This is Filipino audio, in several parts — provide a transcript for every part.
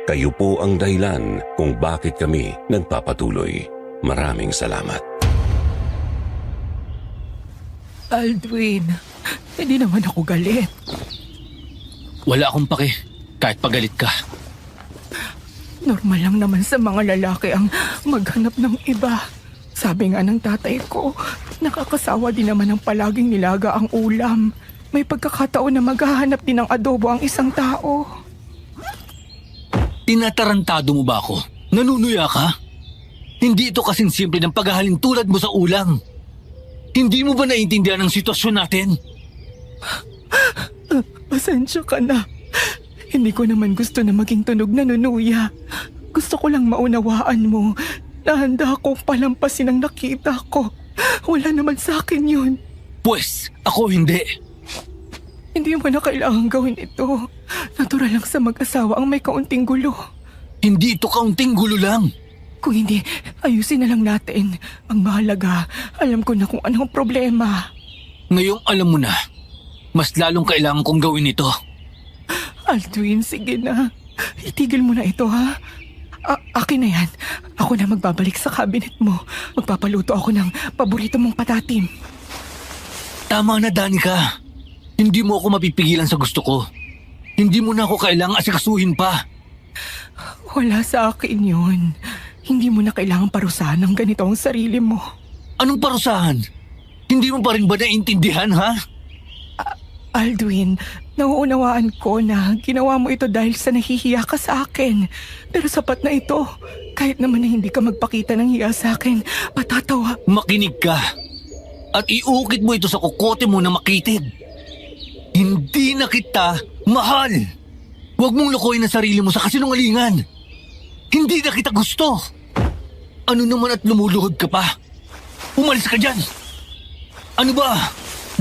Kayo po ang dahilan kung bakit kami nagpapatuloy. Maraming salamat. Aldwin, hindi naman ako galit. Wala akong pake, kahit pagalit ka. Normal lang naman sa mga lalaki ang maghanap ng iba. Sabi nga ng tatay ko, nakakasawa din naman ang palaging nilaga ang ulam. May pagkakataon na maghahanap din ng adobo ang isang tao. Tinatarantado mo ba ako? Nanunuya ka? Hindi ito kasing simple ng paghahalin tulad mo sa ulam. Hindi mo ba naiintindihan ang sitwasyon natin? Pasensya ka na. Hindi ko naman gusto na maging tunog na nunuya. Gusto ko lang maunawaan mo na handa akong palampasin ang nakita ko. Wala naman sa akin yun. Pwes, ako hindi. Hindi mo na kailangan gawin ito. Natural lang sa mag-asawa ang may kaunting gulo. Hindi ito kaunting gulo lang. Kung hindi, ayusin na lang natin. Ang mahalaga, alam ko na kung anong problema. Ngayong alam mo na, mas lalong kailangan kong gawin ito. Aldwin, sige na. Itigil mo na ito, ha? Akin na yan. Ako na magbabalik sa cabinet mo. Magpapaluto ako ng paborito mong patatim. Tama na, Danica. Hindi mo ako mapipigilan sa gusto ko. Hindi mo na ako kailangang asikasuhin pa. Wala sa akin yun. Hindi mo na kailangang parusahan ng ganito ang sarili mo. Anong parusahan? Hindi mo pa rin ba naiintindihan, ha? Aldwin, nauunawaan ko na ginawa mo ito dahil sa nahihiya ka sa akin. Pero sapat na ito. Kahit naman na hindi ka magpakita ng hiya sa akin, patatawa. Makinig ka. At iukit mo ito sa kukote mo na makitid. Hindi na kita mahal. Huwag mong lokohin ang sarili mo sa kasinungalingan. Hindi na kita gusto. Ano naman at lumuluhod ka pa? Umalis ka dyan. Ano ba?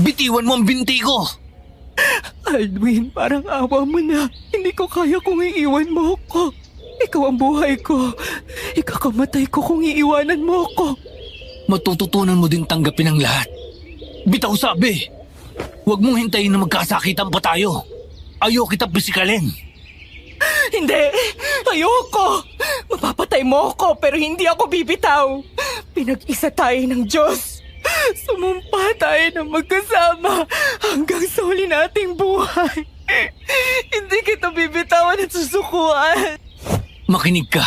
Bitiwan mo ang binti ko. Aldwin, parang awa mo na. Hindi ko kaya kung iiwan mo ako. Ikaw ang buhay ko. Ikakamatay ko kung iiwanan mo ako. Matututunan mo din tanggapin ang lahat. Bitaw sabi. Huwag mong hintayin na magkasakitan pa tayo. Ayaw kita pisikalin. Hindi! Ayoko! Mapapatay mo ako pero hindi ako bibitaw. Pinag-isa tayo ng Diyos. Sumumpa tayo na magkasama hanggang sa huli nating buhay. Hindi kita bibitawan at susukuan. Makinig ka.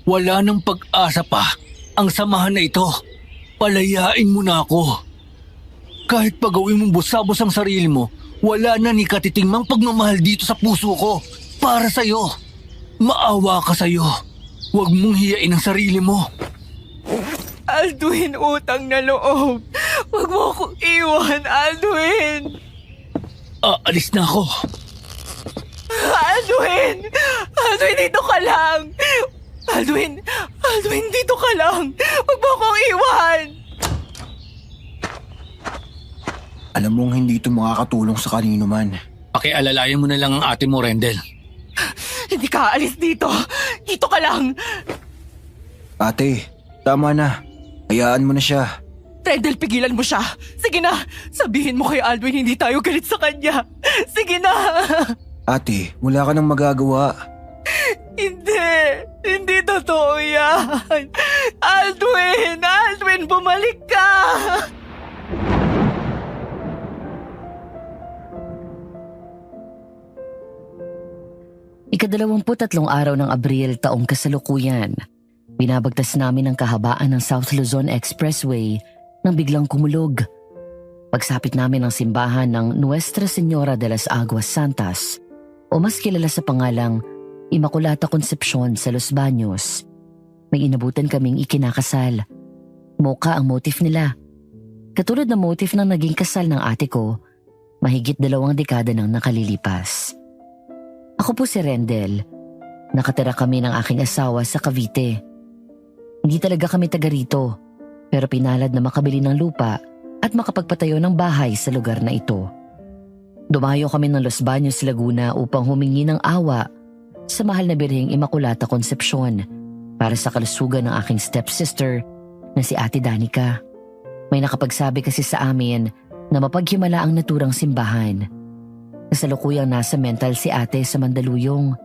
Wala nang pag-asa pa ang samahan na ito. Palayain mo na ako. Kahit pagawin mong busabos ang sarili mo, wala na ni katitingmang pagmamahal dito sa puso ko. Para sa'yo. Maawa ka sa'yo. Huwag mong hiyain ang sarili mo. Aldwin, utang na loob. Huwag mo akong iwan, Aldwin. Aalis na ako. Aldwin! Aldwin, dito ka lang! Aldwin! Aldwin, dito ka lang! Huwag mo akong iwan! Alam mong hindi ito makakatulong sa kanino man. Pakialalayan mo na lang ang ate mo, Rendel. Hindi ka aalis dito! Dito ka lang! Ate, tama na. Hayaan mo na siya. Rendel, pigilan mo siya! Sige na! Sabihin mo kay Aldwin hindi tayo galit sa kanya! Sige na! Ate, wala ka nang magagawa. Hindi! Hindi totoo yan! Aldwin! Aldwin, bumalik ka! Ika-23 araw ng Abril taong kasalukuyan, binabagtas namin ang kahabaan ng South Luzon Expressway nang biglang kumulog. Pagsapit namin ang simbahan ng Nuestra Señora de las Aguas Santas o mas kilala sa pangalang Immaculata Concepcion sa Los Baños. May inabutan kaming ikinakasal. Mocha ang motif nila. Katulad ng motif ng naging kasal ng ate ko, mahigit 2 dekada nang nakalilipas. Ako po si Rendel. Nakatira kami ng aking asawa sa Cavite. Hindi talaga kami taga rito, pero pinalad na makabili ng lupa at makapagpatayo ng bahay sa lugar na ito. Dumayo kami ng Los Baños, Laguna upang humingi ng awa sa mahal na Birheng Immaculata Concepcion para sa kalusugan ng aking stepsister na si Ate Danica. May nakapagsabi kasi sa amin na mapaghimala ang naturang simbahan. Kasalukuyang nasa mental si ate sa Mandaluyong.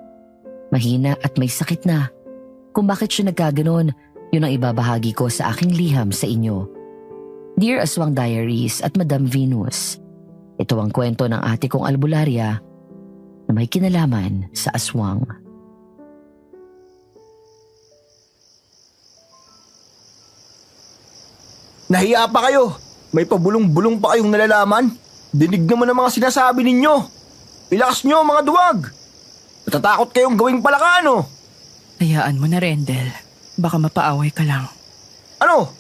mahina at may sakit na. Kung bakit siya nagkaganon, yun ang ibabahagi ko sa aking liham sa inyo. Dear Aswang Diaries at Madam Venus, ito ang kwento ng ate kong albularya na may kinalaman sa aswang. Nahiya pa kayo! May pabulong-bulong pa kayong nalalaman? Dinig naman ang mga sinasabi ninyo! Ilakas nyo mga duwag! Natatakot kayong gawing palaka, ano? Hayaan mo na, Rendel. Baka mapaaway ka lang. Ano?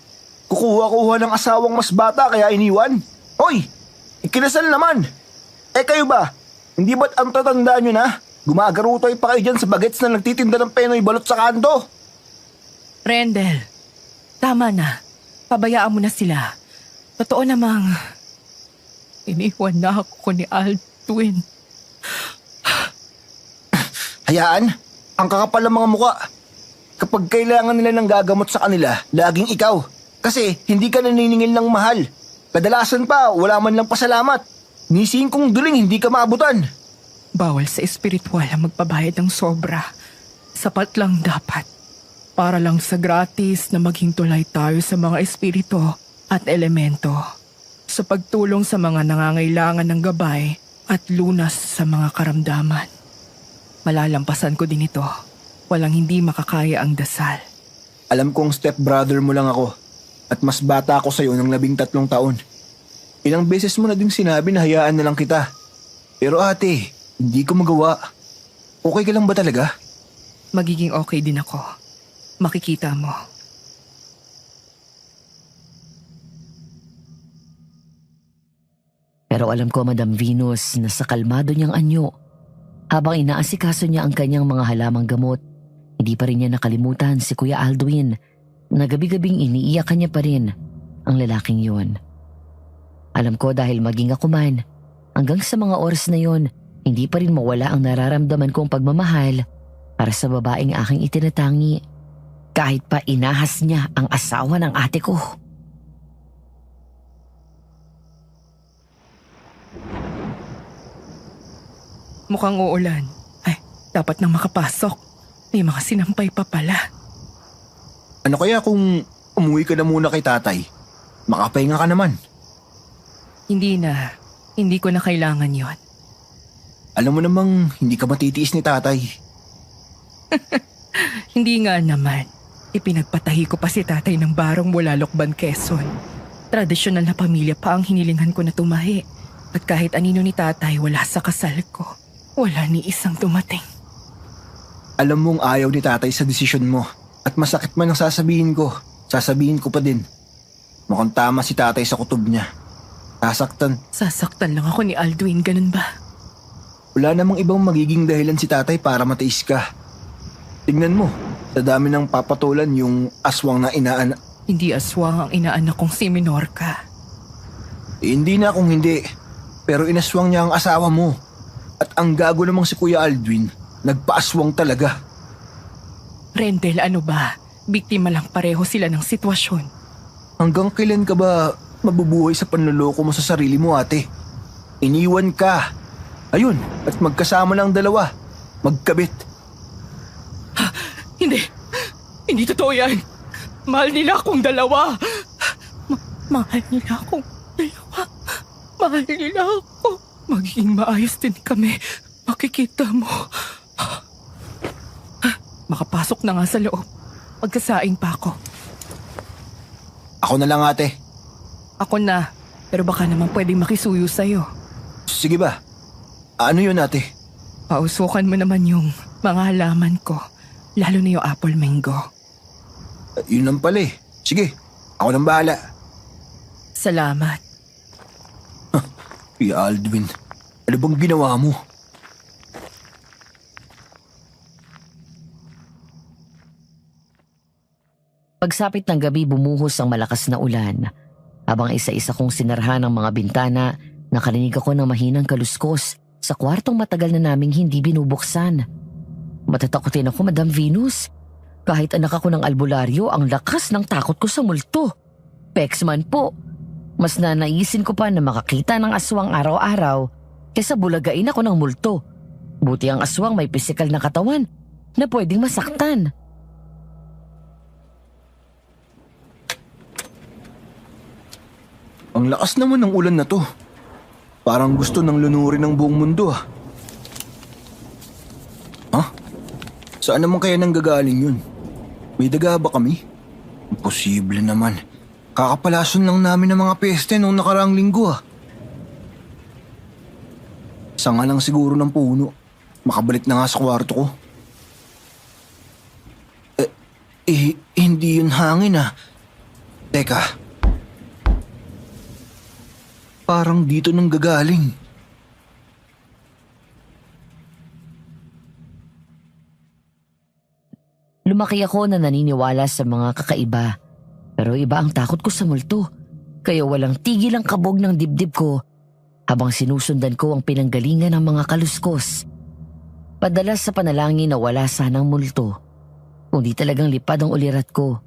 Kukuha-kuha ng asawang mas bata kaya iniwan? Hoy! Ikinasal naman! Eh kayo ba? Hindi ba't ang tatandaan nyo na? Gumagarutoy pa kayo dyan sa bagets na nagtitinda ng penoy balot sa kanto? Rendel, tama na. Pabayaan mo na sila. Totoo namang iniwan na ako ni Aldwin. Hayaan, ang kakapal ng mga muka. Kapag kailangan nila ng gagamot sa kanila, laging ikaw. Kasi hindi ka naniningil ng mahal. Kadalasan pa, wala man lang pasalamat. Nising kong duling, hindi ka maabutan. Bawal sa espiritual ang magpabayad ng sobra. Sapat lang dapat. Para lang sa gratis na maging tulay tayo sa mga espiritu at elemento. Sa pagtulong sa mga nangangailangan ng gabay at lunas sa mga karamdaman. Malalampasan ko din ito. Walang hindi makakaya ang dasal. Alam kong stepbrother mo lang ako. At mas bata ako sa'yo ng 13 taon. Ilang beses mo na ding sinabi na hayaan na lang kita. Pero ate, hindi ko magawa. Okay ka lang ba talaga? Magiging okay din ako. Makikita mo. Pero alam ko, Madam Venus, na sa kalmado niyang anyo, habang inaasikaso niya ang kanyang mga halamang gamot, hindi pa rin niya nakalimutan si Kuya Aldwin na gabi-gabing iniiyakan niya pa rin ang lalaking yun. Alam ko dahil maging ako man, hanggang sa mga oras na yon, hindi pa rin mawala ang nararamdaman kong pagmamahal para sa babaeng aking itinatangi. Kahit pa inahas niya ang asawa ng ate ko. Mukhang uulan. Ay, dapat nang makapasok. May mga sinampay pa pala. Ano kaya kung umuwi ka na muna kay tatay? Makapahinga ka naman. Hindi na. Hindi ko na kailangan yon. Alam mo namang hindi ka matitiis ni tatay. Hindi nga naman. Ipinagpatahi ko pa si tatay ng barong mula Lokban, Quezon. Tradisyonal na pamilya pa ang hinilingan ko na tumahi. At kahit anino ni tatay wala sa kasal ko. Wala ni isang dumating. Alam mong ayaw ni tatay sa desisyon mo. At masakit man ang sasabihin ko pa din. Mukhang tama si tatay sa kutob niya. Sasaktan lang ako ni Aldwin, ganun ba? Wala namang ibang magiging dahilan si tatay para matiis ka. Tingnan mo, sa dami ng papatulan yung aswang na inaanak. Hindi aswang ang inaanak kong si Minorca. Hindi na kung hindi. Pero inaswang niya ang asawa mo. At ang gago namang si Kuya Aldwin, nagpaaswang talaga. Rendel, ano ba? Biktima lang pareho sila ng sitwasyon. Hanggang kailan ka ba mabubuhay sa panloloko mo sa sarili mo, ate? Iniwan ka. Ayun, at magkasama lang dalawa. Magkabit. Hindi. Hindi totoo yan. Mahal nila akong dalawa. Mahal nila akong dalawa. Mahal nila ako. Magiging maayos din kami. Makikita mo. Makapasok na nga sa loob. Magkasaing pa ako. Ako na lang, ate. Ako na. Pero baka naman pwedeng makisuyo sa'yo. Sige ba? Ano yun, ate? Pausukan mo naman yung mga halaman ko. Lalo na yung apple mango. Yun lang pala eh. Sige, ako nang bahala. Salamat. Kuya Aldwin, ano bang ginawa mo? Pagsapit ng gabi, bumuhos ang malakas na ulan. Habang isa-isa kong sinarhan ang mga bintana, nakarinig ako ng mahinang kaluskos sa kwartong matagal na naming hindi binubuksan. Matatakotin ako, Madam Venus. Kahit anak ako ng albularyo, ang lakas ng takot ko sa multo. Pexman po. Mas nanaisin ko pa na makakita ng aswang araw-araw kaysa bulagain ako ng multo. Buti ang aswang may pisikal na katawan na pwedeng masaktan. Ang lakas naman ng ulan na to. Parang gusto ng lunurin ng buong mundo ah. Ha? Saan naman kaya nanggagaling yun? May daga ba kami? Imposible naman. Kakapalason lang namin ng mga peste noong nakaraang linggo ah. Sanga lang siguro ng puno. Makabalik na nga sa kwarto ko. Hindi yun hangin ah. Teka. Parang dito nang gagaling. Lumaki ako na naniniwala sa mga kakaiba. Pero iba ang takot ko sa multo. Kaya walang tigil ang kabog ng dibdib ko habang sinusundan ko ang pinanggalingan ng mga kaluskos. Padalas sa panalangin na wala sanang multo. Kundi talagang lipad ang ulirat ko.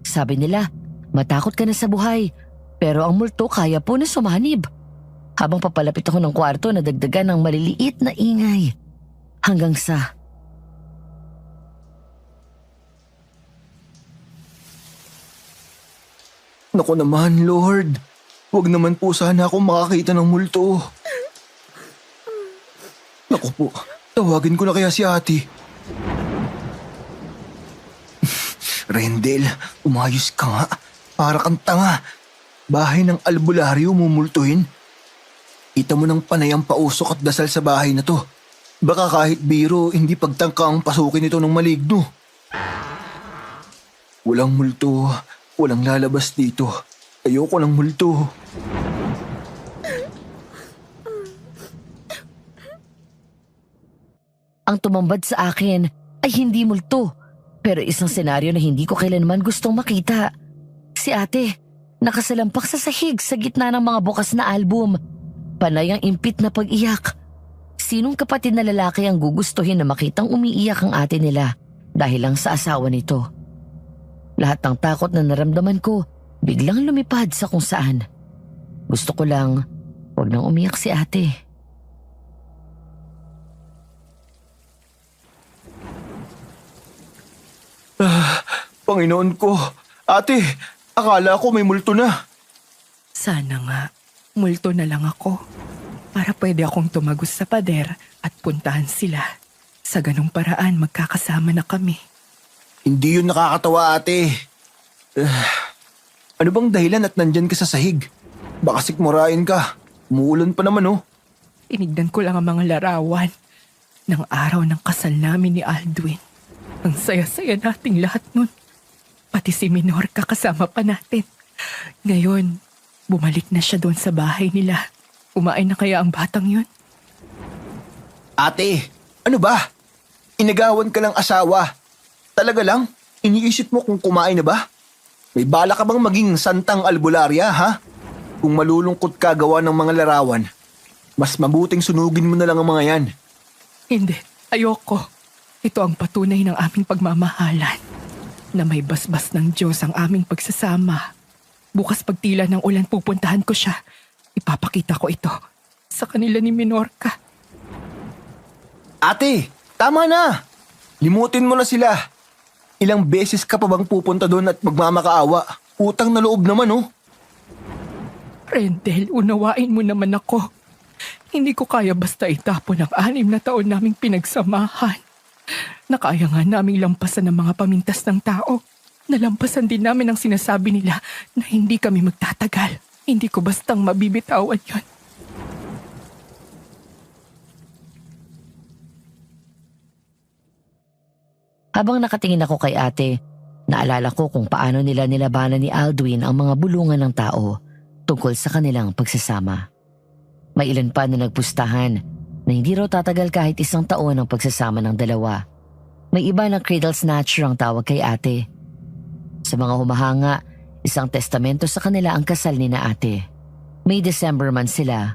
Sabi nila, matakot ka na sa buhay. Pero ang multo kaya po na sumanib. Habang papalapit ako ng kwarto, nadagdagan ng maliliit na ingay. Hanggang sa... Naku naman, Lord. Huwag naman po sana akong makakita ng multo. Naku po, tawagin ko na kaya si ate. Rendel, umayos ka nga. Para kang tanga. Bahay ng albularyo mumultuhin. Kita mo ng panayang pausok at dasal sa bahay na to. Baka kahit biro, hindi pagtangkang pasukin ito ng maligno. Walang multo. Walang lalabas dito. Ayoko ng multo. Ang tumambad sa akin ay hindi multo. Pero isang senaryo na hindi ko kailanman gustong makita. Si ate, nakasalampak sa sahig sa gitna ng mga bukas na album. Panay ang impit na pag-iyak. Sinong kapatid na lalaki ang gugustuhin na makitang umiiyak ang ate nila dahil lang sa asawa nito? Lahat ng takot na naramdaman ko biglang lumipad sa kung saan. Gusto ko lang, huwag nang umiyak si ate. Panginoon ko, ate, akala ko may multo na. Sana nga, multo na lang ako. Para pwede akong tumagos sa pader at puntahan sila. Sa ganong paraan, magkakasama na kami. Hindi yun nakakatawa, ate. Ano bang dahilan at nandyan ka sa sahig? Baka sikmurain ka. Umuulan pa naman, oh. Tinignan ko lang ang mga larawan ng araw ng kasal namin ni Aldwin. Ang saya-saya nating lahat nun. Pati si Minorca kasama pa natin. Ngayon, bumalik na siya doon sa bahay nila. Umain na kaya ang batang yun? Ate, ano ba? Inagawan ka ng asawa. Talaga lang? Iniisip mo kung kumain na ba? May bala ka bang maging santang albularya, ha? Kung malulungkot ka gawa ng mga larawan, mas mabuting sunugin mo na lang ang mga yan. Hindi, ayoko. Ito ang patunay ng aming pagmamahalan. Na may basbas ng Diyos ang aming pagsasama. Bukas pagtila ng ulan pupuntahan ko siya. Ipapakita ko ito sa kanila ni Minorca. Ate, tama na. Limutin mo na sila. Ilang beses ka pa bang pupunta doon at magmamakaawa? Utang na loob naman, oh. Rendel, unawain mo naman ako. Hindi ko kaya basta itapon ang 6 na taon naming pinagsamahan. Nakaya nga naming lampasan ng mga pamintas ng tao. Nalampasan din namin ang sinasabi nila na hindi kami magtatagal. Hindi ko bastang mabibitawan yon. Habang nakatingin ako kay ate, naalala ko kung paano nila nilabanan ni Aldwin ang mga bulungan ng tao tungkol sa kanilang pagsasama. May ilan pa na nagpustahan na hindi raw tatagal kahit 1 taon ang pagsasama ng dalawa. May iba na cradle snatcher ang tawag kay ate. Sa mga humahanga, isang testamento sa kanila ang kasal ni na ate. May December man sila,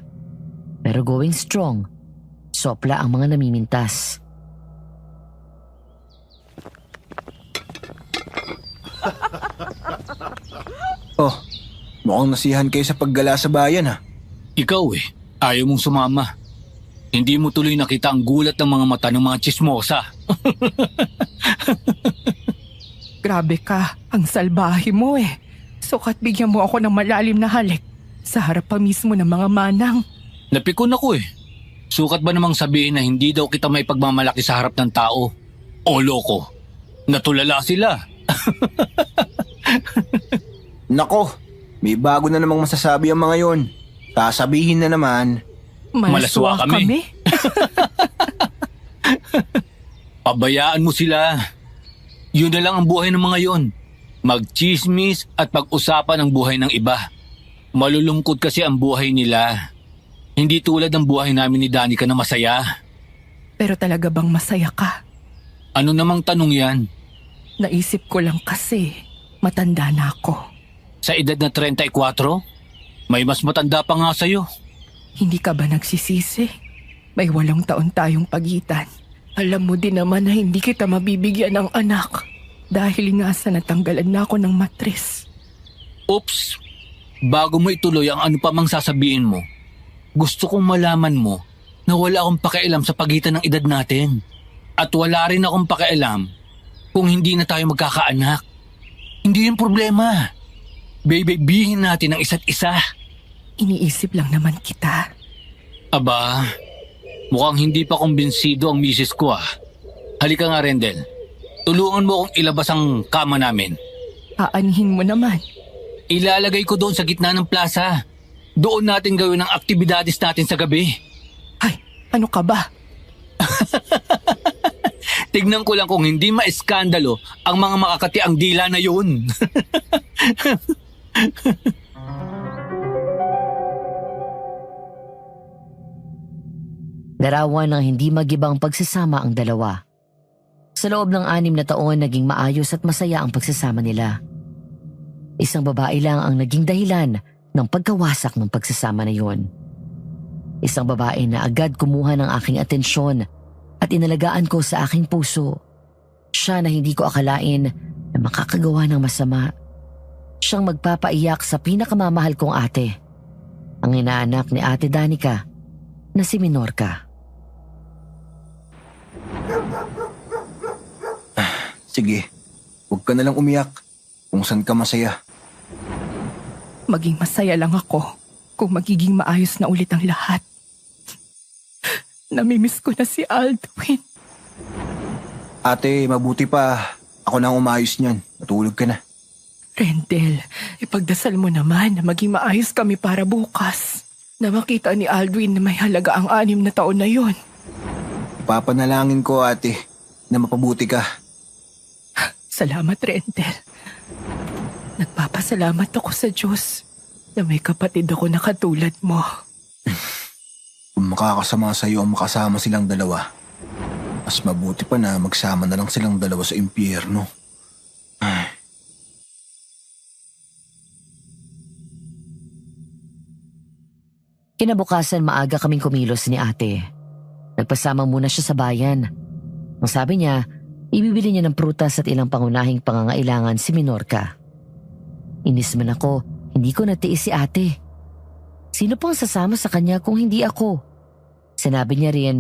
pero going strong, sopla ang mga namimintas. Oh, mukhang nasihan kayo sa paggala sa bayan, ha? Ikaw ayaw mong sumama. Hindi mo tuloy nakita ang gulat ng mga mata ng mga tsismosa. Grabe ka, ang salbahe mo eh. Sukat bigyan mo ako ng malalim na halik sa harap pa mismo ng mga manang. Napikon ako eh. Sukat ba namang sabihin na hindi daw kita may pagmamalaki sa harap ng tao? O loko, natulala sila. Nako, may bago na namang masasabi ang mga yon. Sasabihin na naman, Malaswa kami. Pabayaan mo sila. Yun na lang ang buhay ng mga yon. Magchismis at pag-usapan ang buhay ng iba. Malulungkot kasi ang buhay nila. Hindi tulad ng buhay namin ni Danica na masaya. Pero talaga bang masaya ka? Ano namang tanong yan? Naisip ko lang kasi matanda na ako. Sa edad na 34? May mas matanda pa nga sa'yo. Hindi ka ba nagsisisi? May 8 taon tayong pagitan. Alam mo din naman na hindi kita mabibigyan ng anak dahil nga sa natanggalan na ako ng matris. Oops! Bago mo ituloy ang ano pa mang sasabihin mo, gusto kong malaman mo na wala akong pakialam sa pagitan ng edad natin. At wala rin akong pakialam kung hindi na tayo magkakaanak. Hindi yung problema. Babybihin natin ang isa't isa. Iniisip lang naman kita. Aba, mukhang hindi pa kumbinsido ang misis ko ah. Halika nga, Rendel. Tulungan mo akong ilabas ang kama namin. Aanhin mo naman. Ilalagay ko doon sa gitna ng plaza. Doon natin gawin ang aktibidades natin sa gabi. Ay, ano ka ba? Tignan ko lang kung hindi maiskandalo ang mga makakatiang dila na yun. Larawan ng hindi magibang pagsasama ang dalawa. Sa loob ng 6 na taon, naging maayos at masaya ang pagsasama nila. Isang babae lang ang naging dahilan ng pagkawasak ng pagsasama na yun. Isang babae na agad kumuha ng aking atensyon at inalagaan ko sa aking puso. Siya na hindi ko akalain na makakagawa ng masama. Siyang magpapaiyak sa pinakamamahal kong ate, ang inaanak ni Ate Danica na si Minorca. sige, huwag ka na lang umiyak kung saan ka masaya. Maging masaya lang ako kung magiging maayos na ulit ang lahat. Namimiss ko na si Aldwin. Ate, mabuti pa. Ako na ang umayos niyan. Matulog ka na. Rendel, ipagdasal mo naman na maging maayos kami para bukas. Na makita ni Aldwin na may halaga ang 6 na taon na yon. Ipapanalangin ko, ate, na mapabuti ka. Salamat, Rendel. Nagpapasalamat ako sa Diyos na may kapatid ako na katulad mo. Kung makakasama sa iyo ang makasama silang dalawa, mas mabuti pa na magsama na lang silang dalawa sa impyerno. Ay. Kinabukasan maaga kaming kumilos ni ate. Nagpasama muna siya sa bayan. Ang sabi niya, ibibili niya ng prutas at ilang pangunahing pangangailangan si Minorca. Inis man ako, hindi ko natiis si ate. Sino pang sasama sa kanya kung hindi ako? Sinabi niya rin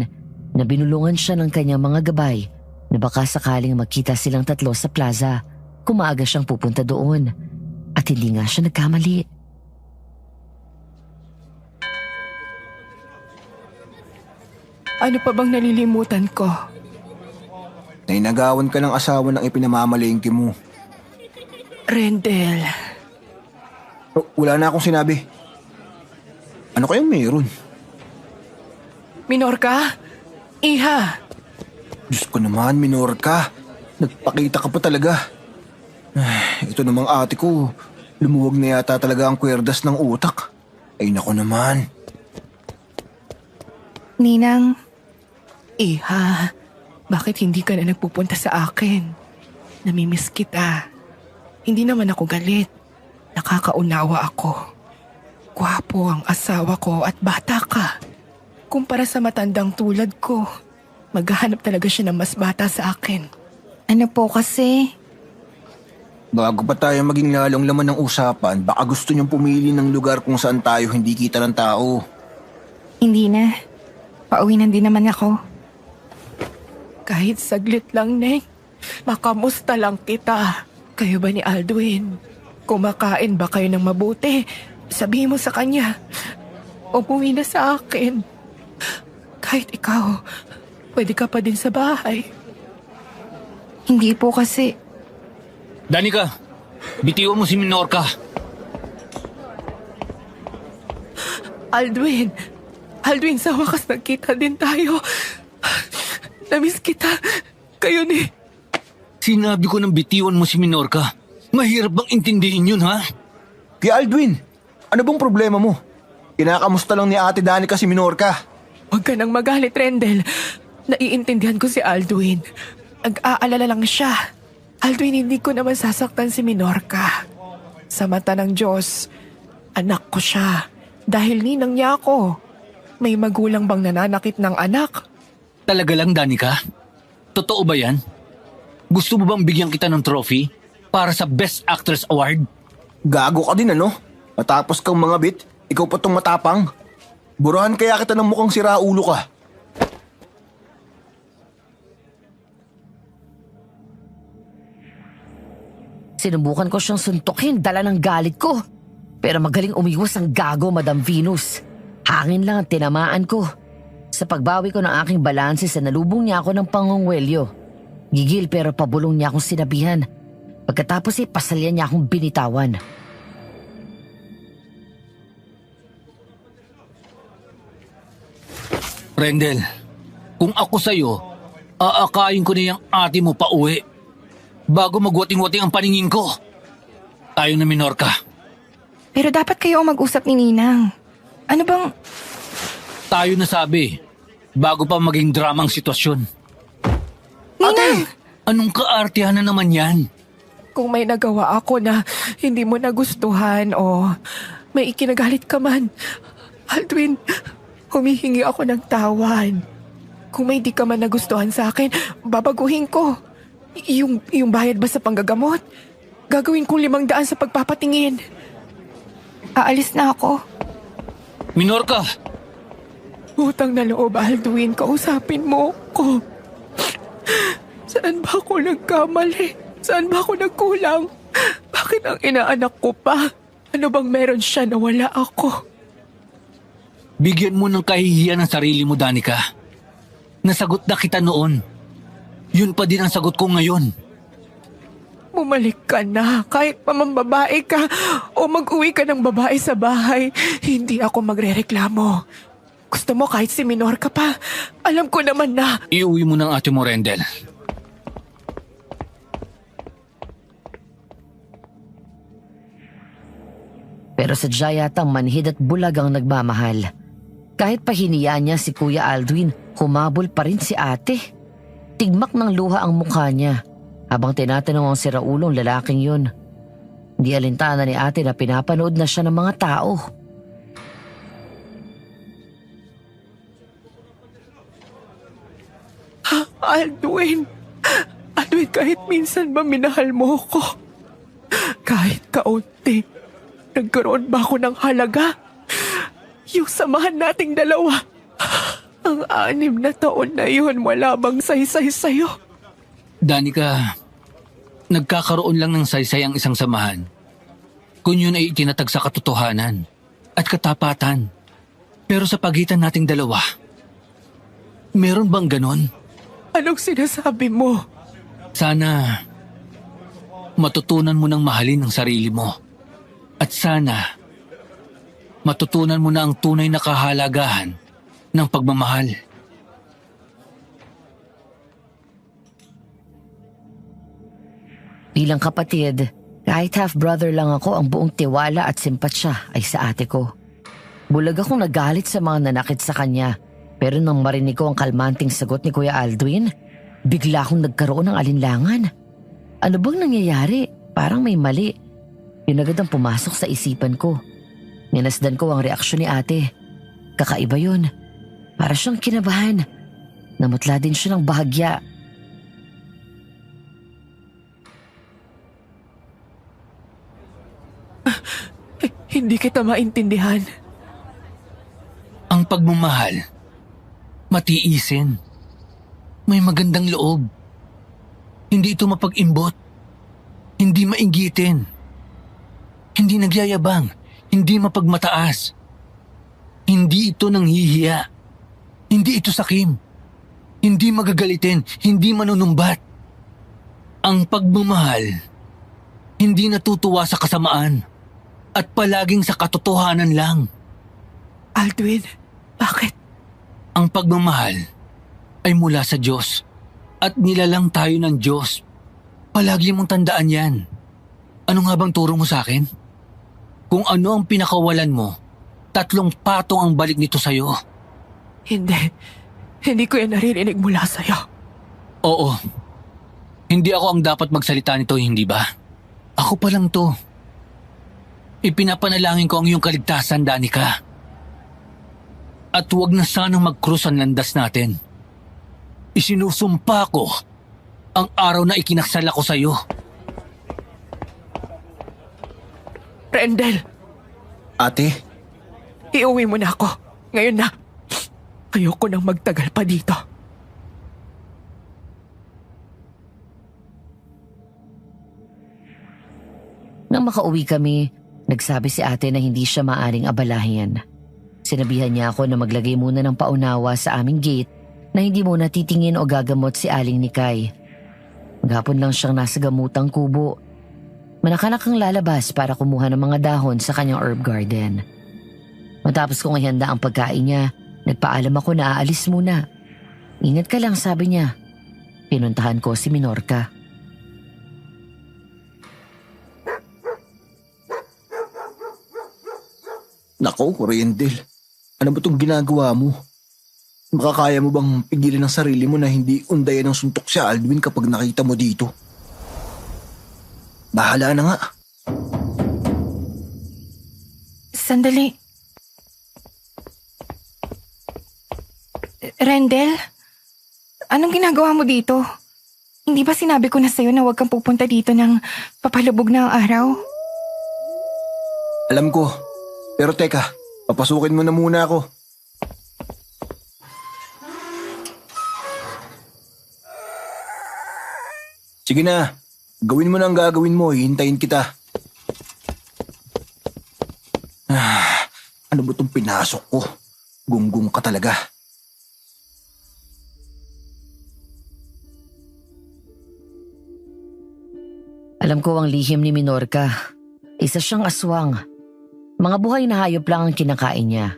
na binulungan siya ng kanyang mga gabay na baka sakaling magkita silang tatlo sa plaza kung maaga siyang pupunta doon. At hindi nga siya nagkamali. Ano pa bang nalilimutan ko? Nainagawan ka ng asawa ng ipinamamalengke mo. Rendel, Oh, wala na akong sinabi. Ano kayang meron? Minorca? Iha, Diyos ko naman, Minorca. Nagpakita ka pa talaga. Ito namang ate ko, lumuwag na yata talaga ang kwerdas ng utak. Ay nako naman. Ninang. Iha, bakit hindi ka na nagpupunta sa akin? Namimiss kita. Hindi naman ako galit. Nakakaunawa ako. Gwapo ang asawa ko at bata ka. Kumpara sa matandang tulad ko, maghahanap talaga siya ng mas bata sa akin. Ano po kasi? Bago pa tayo maging lalong laman ng usapan, baka gusto niyong pumili ng lugar kung saan tayo hindi kita ng tao. Hindi na. Pauwi na din naman ako. Kahit saglit lang, Neng. Makamusta lang kita. Kayo ba ni Aldwin? Kumakain ba kayo ng mabuti? Sabihin mo sa kanya. Umuwi na sa akin. Kahit ikaw, pwede ka pa din sa bahay. Hindi po kasi. Danica, bitiwan mo si Minorca. Aldwin! Aldwin, sa wakas nagkita din tayo. Namiss kita. Kayo ni... Sinabi ko ng bitiwan mo si Minorca. Mahirap bang intindihin yun, ha? Kaya Aldwin, ano bang problema mo? Kinakamusta lang ni Ate Danica si Minorca. Huwag ka nang magalit, Rendel. Naiintindihan ko si Aldwin. Nag-aalala lang siya. Aldwin, hindi ko naman sasaktan si Minorca. Sa mata ng Diyos, anak ko siya. Dahil ninang niya ako. May magulang bang nananakit ng anak? Talaga lang, Danica? Totoo ba yan? Gusto mo bang bigyan kita ng trophy para sa Best Actress Award? Gago ka din ano? Matapos kang mga bit, ikaw pa tong matapang. Burahan kaya kita ng mukhang siraulo ka. Sinubukan ko siyang suntukin, dala ng galit ko. Pero magaling umiwas ang gago, Madam Venus. Hangin lang ang tinamaan ko. Sa pagbawi ko ng aking balanse, nalubong niya ako ng pangungwelyo. Gigil pero pabulong niya akong sinabihan. Pagkatapos pasalyan niya akong binitawan. Rendel, kung ako sa'yo, aakayin ko na yung ate mo pa uwi bago magwating-wating ang paningin ko. Tayo na, Minorca. Pero dapat kayo ang mag-usap ni Ninang. Ano bang... Tayo na sabi, bago pa maging dramang sitwasyon. Ninang! Anong kaartihan na naman yan? Kung may nagawa ako na hindi mo nagustuhan o may ikinagalit ka man, Aldwin, humihingi ako ng tawad. Kung may di ka man nagustuhan sa akin, babaguhin ko. Yung bayad ba sa panggagamot? Gagawin kong 500 sa pagpapatingin. Aalis na ako. Minorca! Utang na loob, Aldwin, kausapin mo ko. Saan ba ako nagkamali? Saan ba ako nagkulang? Bakit ang inaanak ko pa? Ano bang meron siya na wala ako? Bigyan mo ng kahihiyan ang sarili mo, Danica. Nasagot na kita noon. Yun pa din ang sagot ko ngayon. Bumalik ka na. Kahit pa mambabae ka o mag-uwi ka ng babae sa bahay, hindi ako magrereklamo. Gusto mo kahit si Minorca pa? Alam ko naman na. Iuwi mo ng ate mo, Rendel. Pero sadya yatang manhid at bulag ang nagmamahal. Kahit pahiniyaan niya si Kuya Aldwin, humabol pa rin si ate. Tigmak ng luha ang mukha niya habang tinatanong ang siraulong lalaking yun. Hindi alintana ni ate na pinapanood na siya ng mga tao. Aldwin, kahit minsan ba minahal mo ko? Kahit kaunti, nagkaroon ba ako ng halaga? Yung samahan nating dalawa, ang 6 na taon na yun, wala bang saysay sa'yo? Danica, nagkakaroon lang ng saysay ang isang samahan kung yun ay itinatag sa katotohanan at katapatan. Pero sa pagitan nating dalawa, meron bang ganon? Anong sinasabi mo? Sana matutunan mo ng mahalin ang sarili mo. At sana matutunan mo na ang tunay na kahalagahan ng pagmamahal. Bilang kapatid, kahit half-brother lang ako, ang buong tiwala at simpatsya ay sa ate ko. Bulag akong nagalit sa mga nanakit sa kanya. Pero nang marinig ko ang kalmanting sagot ni Kuya Aldwin, bigla akong nagkaroon ng alinlangan. Ano bang nangyayari? Parang may mali. Yun agad ang pumasok sa isipan ko. Minasdan ko ang reaksyon ni ate. Kakaiba yun. Para siyang kinabahan. Namutla din siya ng bahagya. Hindi kita maintindihan. Ang pagmamahal, matiisin. May magandang loob. Hindi ito mapag-imbot. Hindi mainggitin. Hindi nagyayabang. Hindi mapagmataas. Hindi ito nanghihiya. Hindi ito sakim. Hindi magagalitin. Hindi manunumbat. Ang pagmamahal, hindi natutuwa sa kasamaan at palaging sa katotohanan lang. Aldwin, bakit? Ang pagmamahal ay mula sa Diyos at nilalang tayo ng Diyos. Palagi mong tandaan yan. Ano nga bang turo mo sa akin? Kung ano ang pinakawalan mo, 3 patong ang balik nito sa'yo. Hindi ko yan naririnig mula sa'yo. Oo. Hindi ako ang dapat magsalita nito, hindi ba? Ako pa lang to. Ipinapanalangin ko ang iyong kaligtasan, Danica. At huwag na sanang mag-cross ang landas natin. Isinusumpa ko ang araw na ikinaksal ako sa'yo. Rendel, Ate, iuwi mo na ako. Ngayon na. Ayoko nang magtagal pa dito. Nang makauwi kami, nagsabi si ate na hindi siya maaring abalahin. Sinabihan niya ako na maglagay muna ng paunawa sa aming gate na hindi muna titingin o gagamot si Aling Nikay. Maghapon lang siyang nasa gamutang kubo. Manakalak ang lalabas para kumuha ng mga dahon sa kanyang herb garden. Matapos kong ihanda ang pagkain niya, nagpaalam ako na aalis muna. Ingat ka lang, sabi niya. Pinuntahan ko si Minorca. nako, Rendel. Ano ba itong ginagawa mo? Makakaya mo bang pigilan ang sarili mo na hindi undayan ng suntok si Aldwin kapag nakita mo dito? Bahala na nga. Sandali. Rendel? Anong ginagawa mo dito? Hindi ba sinabi ko na sa'yo na huwag kang pupunta dito ng papalubog na ang araw? Alam ko. Pero teka, papasukin mo na muna ako. Sige na, gawin mo na ang gagawin mo, hihintayin kita. Ano ba itong pinasok ko? Gunggong ka talaga. Alam ko ang lihim ni Minorca. Isa siyang aswang. Mga buhay na hayop lang ang kinakain niya.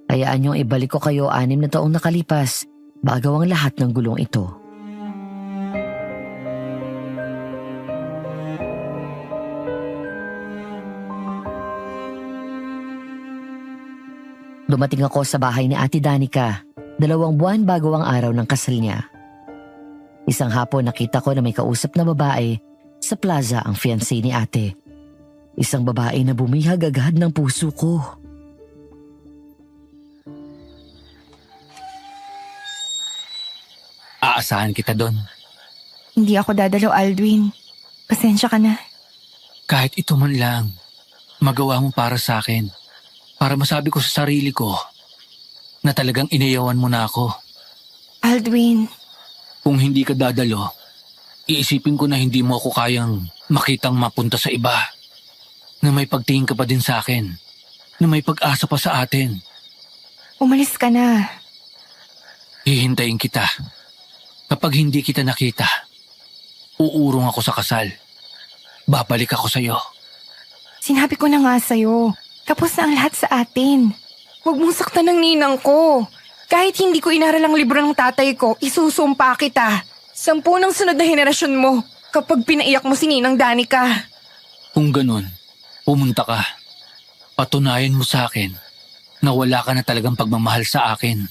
Hayaan niyong ibalik ko kayo 6 na taong nakalipas bago ang lahat ng gulong ito. Dumating ako sa bahay ni Ate Danica, 2 buwan bago ang araw ng kasal niya. Isang hapon nakita ko na may kausap na babae sa plaza ang fiancé ni ate. Isang babae na bumihag agad ng puso ko. Aasahan kita doon. Hindi ako dadalo, Aldwin. Pasensya ka na. Kahit ito man lang, magawa mo para sa akin. Para masabi ko sa sarili ko na talagang inayawan mo na ako. Aldwin, Kung hindi ka dadalo, iisipin ko na hindi mo ako kayang makitang mapunta sa iba. Na may pagtingin ka pa din sa akin. Na may pag-asa pa sa atin. umalis ka na. Hihintayin kita. Kapag hindi kita nakita, uurong ako sa kasal. Babalik ako sa'yo. Sinabi ko na nga sa'yo. Tapos na ang lahat sa atin. Huwag mong saktan ng ninang ko. Kahit hindi ko inaral ang libro ng tatay ko, isusumpa kita. 10 ng sunod na henerasyon mo kapag pinaiyak mo si Ninang Danica. Kung ganun, pumunta ka. Patunayan mo sa akin na wala ka na talagang pagmamahal sa akin.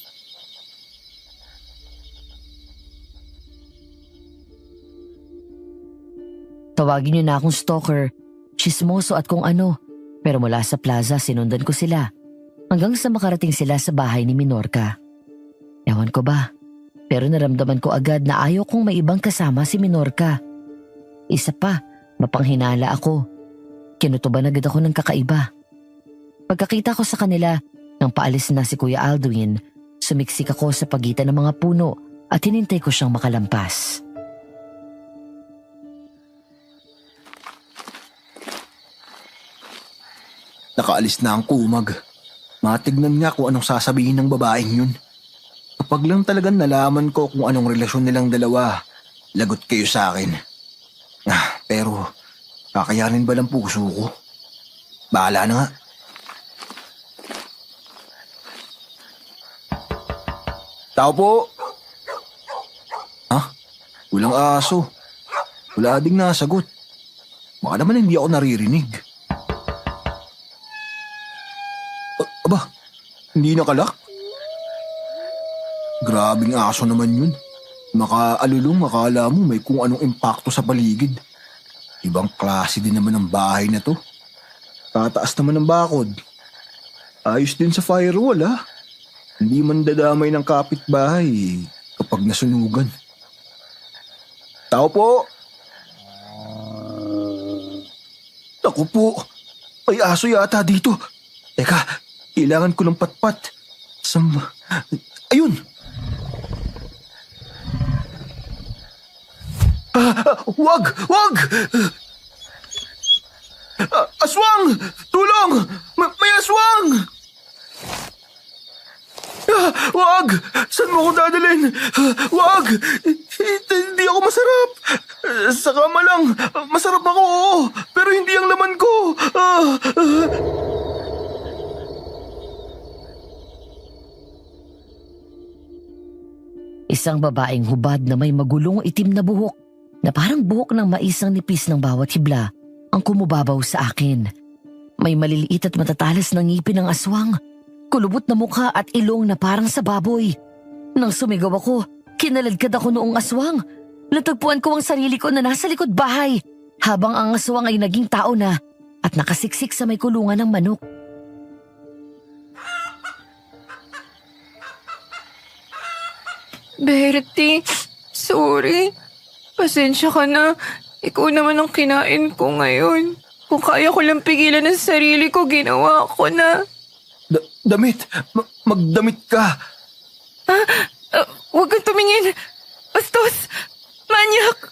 Tawagin niyo na akong stalker, chismoso at kung ano. Pero mula sa plaza sinundan ko sila hanggang sa makarating sila sa bahay ni Minorca. Ewan ko ba, pero naramdaman ko agad na ayaw kong may ibang kasama si Minorca. Isa pa, mapanghinala ako. Kinutuban agad ako ng kakaiba. Pagkakita ko sa kanila, nang paalis na si Kuya Aldwin, sumiksik ako sa pagitan ng mga puno at hinintay ko siyang makalampas. Nakaalis na ang kumag. Matignan nga kung anong sasabihin ng babaeng yun. Kapag lang talagang nalaman ko kung anong relasyon nilang dalawa, lagot kayo sa akin. Pero kakayanin ba ng puso ko? Bahala na nga. Tao po! Ha? Walang aso. Wala ding nasagot. Baka naman hindi ako naririnig. Aba, hindi nakalak? Grabing aso naman yun. Makaalulong makala mo may kung anong impakto sa paligid. Ibang klase din naman ng bahay na to. Tataas naman ng bakod. Ayos din sa firewall ha. Hindi man dadamay ng kapitbahay kapag nasunugan. Tao po! Naku po, may aso yata dito. Teka, kailangan ko ng patpat. Ayun! Wag! Wag! Aswang! Tulong! May aswang! Wag! Saan mo ako dadalhin? Wag! Hindi ako masarap. Saka malang, masarap ako, oo. Pero hindi ang laman ko. Isang babaeng hubad na may magulong itim na buhok na parang buhok ng maisang nipis ng bawat hibla ang kumubabaw sa akin. May maliliit at matatalas na ngipin ng aswang, kulubot na mukha at ilong na parang sa baboy. Nang sumigaw ako, kinaladkad ako noong aswang. Natagpuan ko ang sarili ko na nasa likod bahay habang ang aswang ay naging tao na at nakasiksik sa may kulungan ng manok. Bertie, sorry. Pasensya ka na. Ikaw naman ang kinain ko ngayon. Kung kaya ko lang pigilan ang sarili ko, ginawa ko na. Damit! Magdamit ka! Huwag kang tumingin. Bastos! Manyak!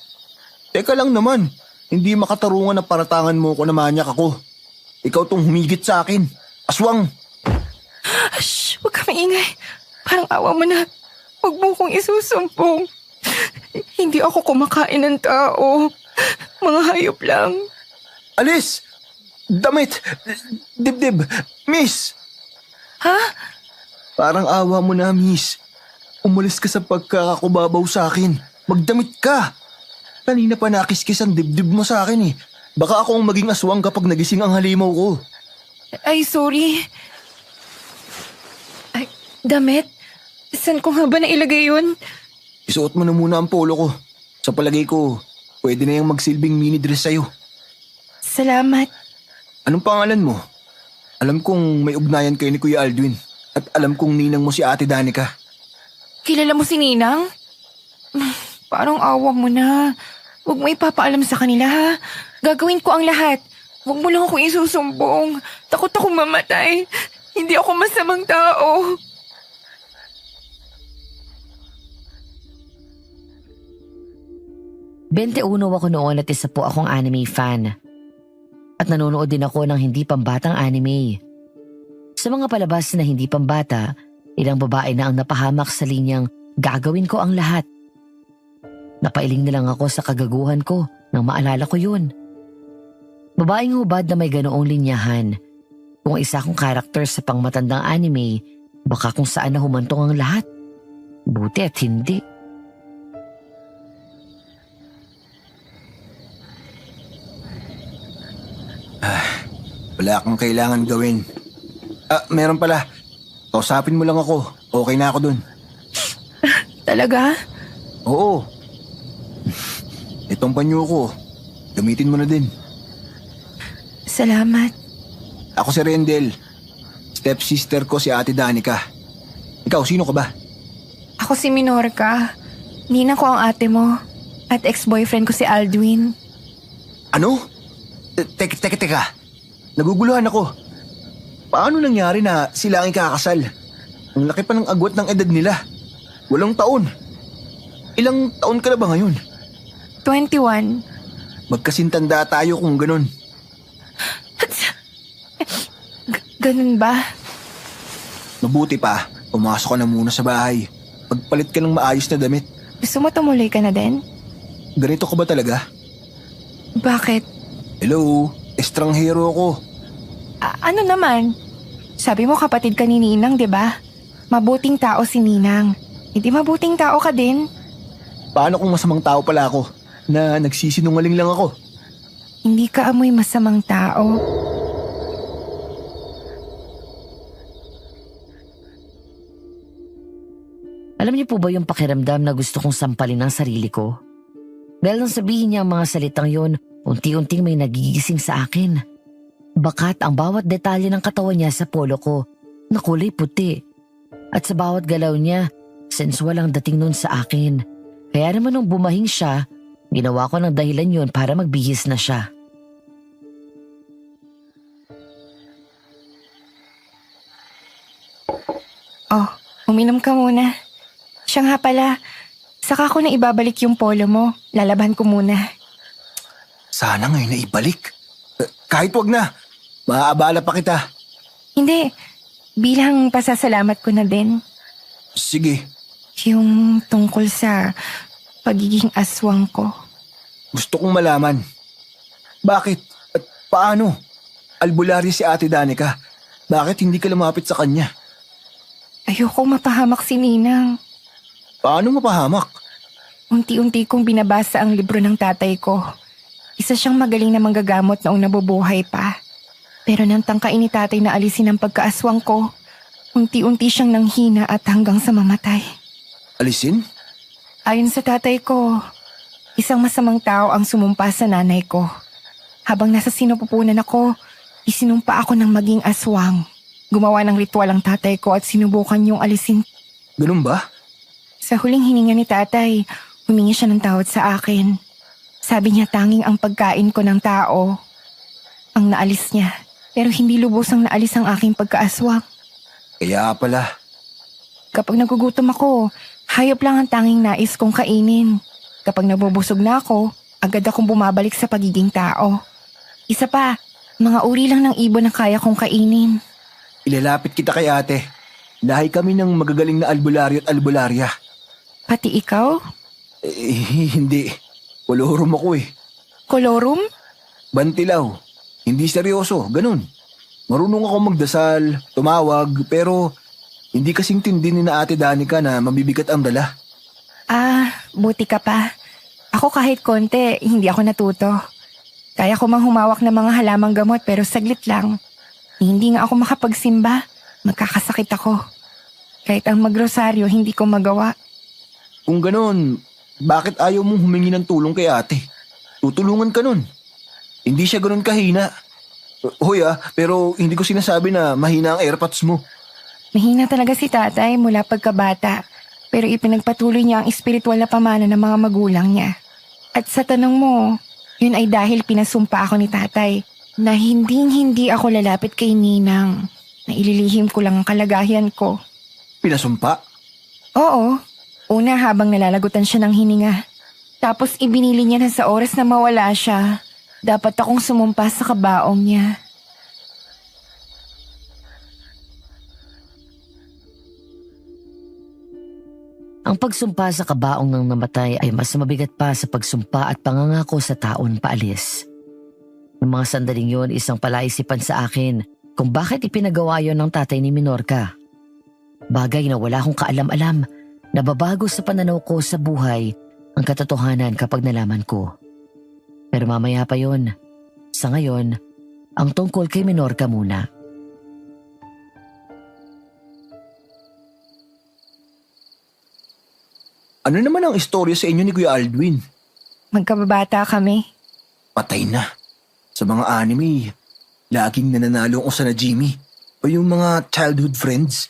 Teka lang naman. Hindi makatarungan na paratangan mo ko na manyak ako. Ikaw tong humigit sa akin. Aswang! Shh! Huwag ka maingay. Parang awa mo na. Huwag mo kong isusumpong. Hindi ako kumakain ng tao. Mga hayop lang. Alis! Damit! Dibdib! Miss! Ha? Parang awa mo na, miss. Umalis ka sa pagkakakubabaw sa akin. Magdamit ka! Kanina pa nakiskis ang dibdib mo sa akin eh. Baka ako ang maging aswang kapag nagising ang halimaw ko. Ay, sorry. Ay, damit? Saan ko nga ba nailagay yun? Isuot mo na muna ang polo ko. Sa palagay ko, pwede na yung magsilbing mini dress sa'yo. Salamat. Anong pangalan mo? Alam kong may ugnayan kayo ni Kuya Aldwin. At alam kong ninang mo si Ate Danica. Kilala mo si Ninang? Parang awa mo na. Huwag mo ipapaalam sa kanila ha. Gagawin ko ang lahat. Huwag mo lang ako isusumbong. Takot akong mamatay. Hindi ako masamang tao. 21 ako noon at isa po akong anime fan. At nanonood din ako ng hindi pambatang anime. Sa mga palabas na hindi pambata, ilang babae na ang napahamak sa linyang gagawin ko ang lahat. Napailing na lang ako sa kagaguhan ko nang maalala ko yun. Babaeng hubad na may ganoong linyahan. Kung isa akong karakter sa pangmatandang anime, baka kung saan na humantong ang lahat. Buti at hindi. Wala kang kailangan gawin. Meron pala. Kausapin mo lang ako. Okay na ako dun. Talaga? Oo. Itong panyo ko. Gamitin mo na din. Salamat. Ako si Rendel. Stepsister ko si Ate Danica. Ikaw, sino ka ba? Ako si Minorca. Ninang ko ang ate mo. At ex-boyfriend ko si Aldwin. Ano? Teka. Naguguluhan ako. Paano nangyari na sila ang ikakasal? Ang laki pa ng agwat ng edad nila. 8 taon. Ilang taon ka na ba ngayon? 21. Magkasintanda tayo kung ganun. Ganun ba? Mabuti pa, pumasok ka na muna sa bahay. Pagpalit ka ng maayos na damit. Gusto mo tumuloy ka na din? Ganito ka ba talaga? Bakit? Hello, estranghero ako. Ano naman? Sabi mo kapatid ka ni Ninang, di ba? Mabuting tao si Ninang. Hindi mabuting tao ka din. Paano kung masamang tao pala ako na nagsisinungaling lang ako? Hindi ka amoy masamang tao. Alam niyo po ba yung pakiramdam na gusto kong sampalin ang sarili ko? Dahil nang sabihin niya ang mga salitang yon, unti-unting may nagigising sa akin. Bakat ang bawat detalye ng katawan niya sa polo ko na kulay puti. At sa bawat galaw niya, sensual ang dating nun sa akin. Kaya naman nung bumahing siya, ginawa ko ng dahilan yun para magbihis na siya. Oh, uminom ka muna. Siya nga pala, saka ko na ibabalik yung polo mo. Lalaban ko muna. Sana ngayon na ibalik. Kahit wag na, maaabala pa kita. Hindi, bilang pasasalamat ko na din. Sige, Yung tungkol sa pagiging aswang ko. gusto kong malaman. Bakit at paano? Albularyo si Ate Danica. Bakit hindi ka lumapit sa kanya? Ayokong mapahamak si Ninang. Paano mapahamak? Unti-unti kong binabasa ang libro ng tatay ko. Isa siyang magaling na manggagamot noong nabubuhay pa. Pero nang tangkain ni tatay na alisin ang pagkaaswang ko, unti-unti siyang nanghina at hanggang sa mamatay. Alisin? Ayon sa tatay ko, isang masamang tao ang sumumpa sa nanay ko. Habang nasa sinupupunan ako, isinumpa ako ng maging aswang. Gumawa ng ritual ang tatay ko at sinubukan yung alisin. Ganun ba? Sa huling hininga ni tatay, humingi siya ng tawad sa akin. Sabi niya tanging ang pagkain ko ng tao ang naalis niya. Pero hindi lubosang naalis ang aking pagkaaswang. Kaya pala. Kapag nagugutom ako, hayop lang ang tanging nais kong kainin. Kapag nabubusog na ako, agad akong bumabalik sa pagiging tao. Isa pa, mga uri lang ng ibon na kaya kong kainin. Ilalapit kita kay ate. Lahi kami ng magagaling na albularyo at albularya. Pati ikaw? Hindi. Kolorum ako eh. Kolorum? Bantilaw. Hindi seryoso, ganun. Marunong ako magdasal, tumawag, pero hindi kasing tindi ni na Ate Danica na mabibigat ang dala. Buti ka pa. Ako kahit konti, hindi ako natuto. Kaya ko mang humawak ng mga halamang gamot pero saglit lang. Hindi nga ako makapagsimba. Magkakasakit ako. Kahit ang magrosaryo, hindi ko magawa. Kung ganun, bakit ayaw mong humingi ng tulong kay ate? Tutulungan ka nun. Hindi siya ganun kahina. Hoy pero hindi ko sinasabi na mahina ang airpods mo. Mahina talaga si tatay mula pagkabata. Pero ipinagpatuloy niya ang espiritual na pamana ng mga magulang niya. At sa tanong mo, yun ay dahil pinasumpa ako ni tatay na hindi ako lalapit kay Ninang. Na ililihim ko lang ang kalagayan ko. Pinasumpa? Oo. Una habang nalalagutan siya ng hininga. Tapos ibinili niya na sa oras na mawala siya, dapat akong sumumpa sa kabaong niya. Ang pagsumpa sa kabaong ng namatay ay mas mabigat pa sa pagsumpa at pangangako sa taon paalis. Noong mga sandaling yun, isang palaisipan sa akin kung bakit ipinagawa yon ng tatay ni Minorca. Bagay na wala akong kaalam-alam, nababago sa pananaw ko sa buhay ang katotohanan kapag nalaman ko. Pero mamaya pa yon. Sa ngayon, ang tungkol kay Minorca muna. Ano naman ang istorya sa inyo ni Kuya Aldwin? Magkababata kami. Patay na. Sa mga anime, laging nananalo ang Osana Jimmy o yung mga childhood friends.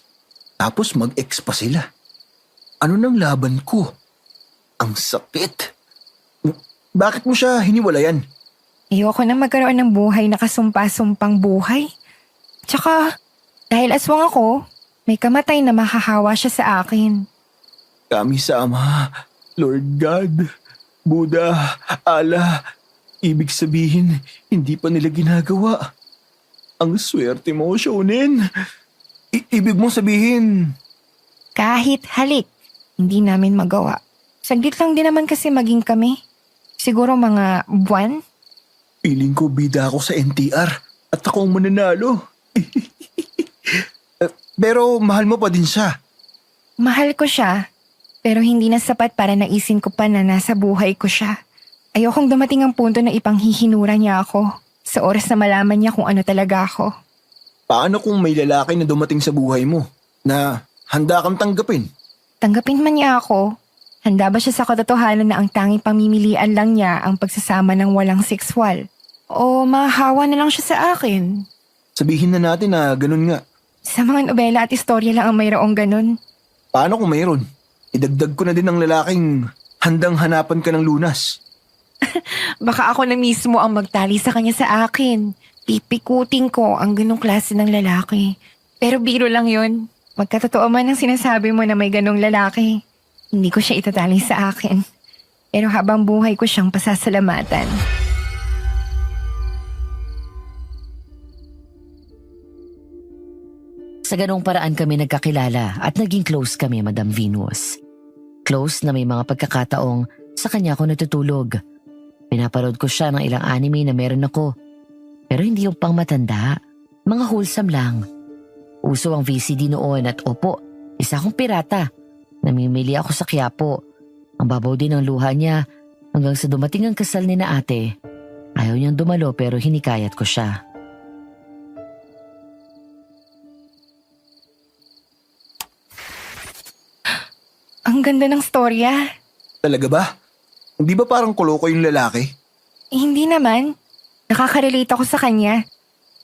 Tapos mag-ex pa sila. Ano nang laban ko? Ang sakit. Bakit mo siya hiniwalayan? Ayoko na magkaroon ng buhay na kasumpa-sumpang buhay. Tsaka, dahil aswang ako, may kamatay na mahahawa siya sa akin. Kami sa Ama, Lord God, Buddha, Allah, ibig sabihin, hindi pa nila ginagawa. Ang swerte mo, Shonen. Ibig mong sabihin, Kahit halik, hindi namin magawa. Saglit lang din naman kasi maging kami. Siguro mga buwan. feeling ko bida ako sa NTR at ako ang mananalo. Pero mahal mo pa din siya. Mahal ko siya, pero hindi na sapat para naisin ko pa na nasa buhay ko siya. Ayokong dumating ang punto na ipanghihinura niya ako sa oras na malaman niya kung ano talaga ako. Paano kung may lalaki na dumating sa buhay mo na handa kang tanggapin? Tanggapin man niya ako, handa ba siya sa katotohanan na ang tanging pamimilian lang niya ang pagsasama ng walang sexual? O mahahawa na lang siya sa akin? Sabihin na natin na ganun nga. Sa mga nobela at istorya lang ang mayroong ganun. Paano kung mayroon? Idagdag ko na din ang lalaking handang hanapan ka ng lunas. Baka ako na mismo ang magtali sa kanya sa akin. Pipikutin ko ang ganong klase ng lalaki. Pero biro lang yun. Magkatotoo man ang sinasabi mo na may ganong lalaki. Hindi ko siya itatali sa akin. Pero habang buhay ko siyang pasasalamatan. Sa ganong paraan kami nagkakilala at naging close kami, Madam Venus. Close na may mga pagkakataong sa kanya ako natutulog. Pinapanood ko siya ng ilang anime na meron ako. Pero hindi yung pang matanda, mga wholesome lang. Uso ang VCD noon at opo, isa akong pirata. Namimili ako sa Quiapo. Ang babaw din ng luha niya hanggang sa dumating ang kasal ni na ate. Ayaw niyang dumalo pero hinikayat ko siya. Ang ganda ng storya. Talaga ba? Hindi ba parang kuloko yung lalaki? Hindi naman. Nakaka-relate ako sa kanya.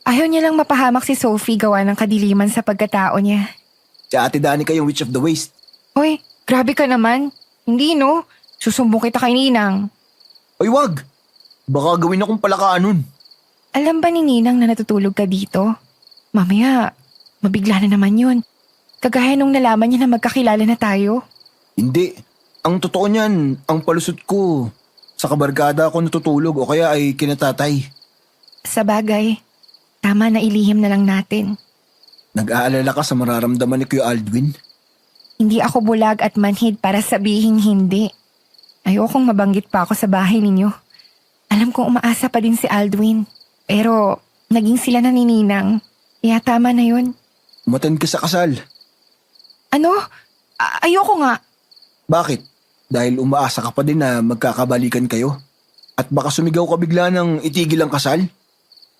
Ayaw niya lang mapahamak si Sophie gawa ng kadiliman sa pagkatao niya. Si Ate Danica yung Witch of the Waste. Hoy, grabe ka naman. Hindi no, susumbong kita kay Ninang. Ay wag! Baka gawin akong palakaan nun. Alam ba ni Ninang na natutulog ka dito? Mamaya, mabigla na naman yun. Kagaya nung nalaman niya na magkakilala na tayo. Hindi. Ang totoo niyan, ang palusot ko. Sa kabarkada ako natutulog o kaya ay kinatatay. Sa bagay, tama na ilihim na lang natin. Nag-aalala ka sa mararamdaman ni Kuya Aldwin? Hindi ako bulag at manhid para sabihin hindi. Ayokong mabanggit pa ako sa bahay ninyo. Alam kong umaasa pa din si Aldwin. Pero naging sila na ni Ninang. Kaya tama na yun. Umattend ka sa kasal. Ano? Ayoko nga. Bakit? Dahil umaasa ka pa din na magkakabalikan kayo? At baka sumigaw ka bigla ng itigil ang kasal?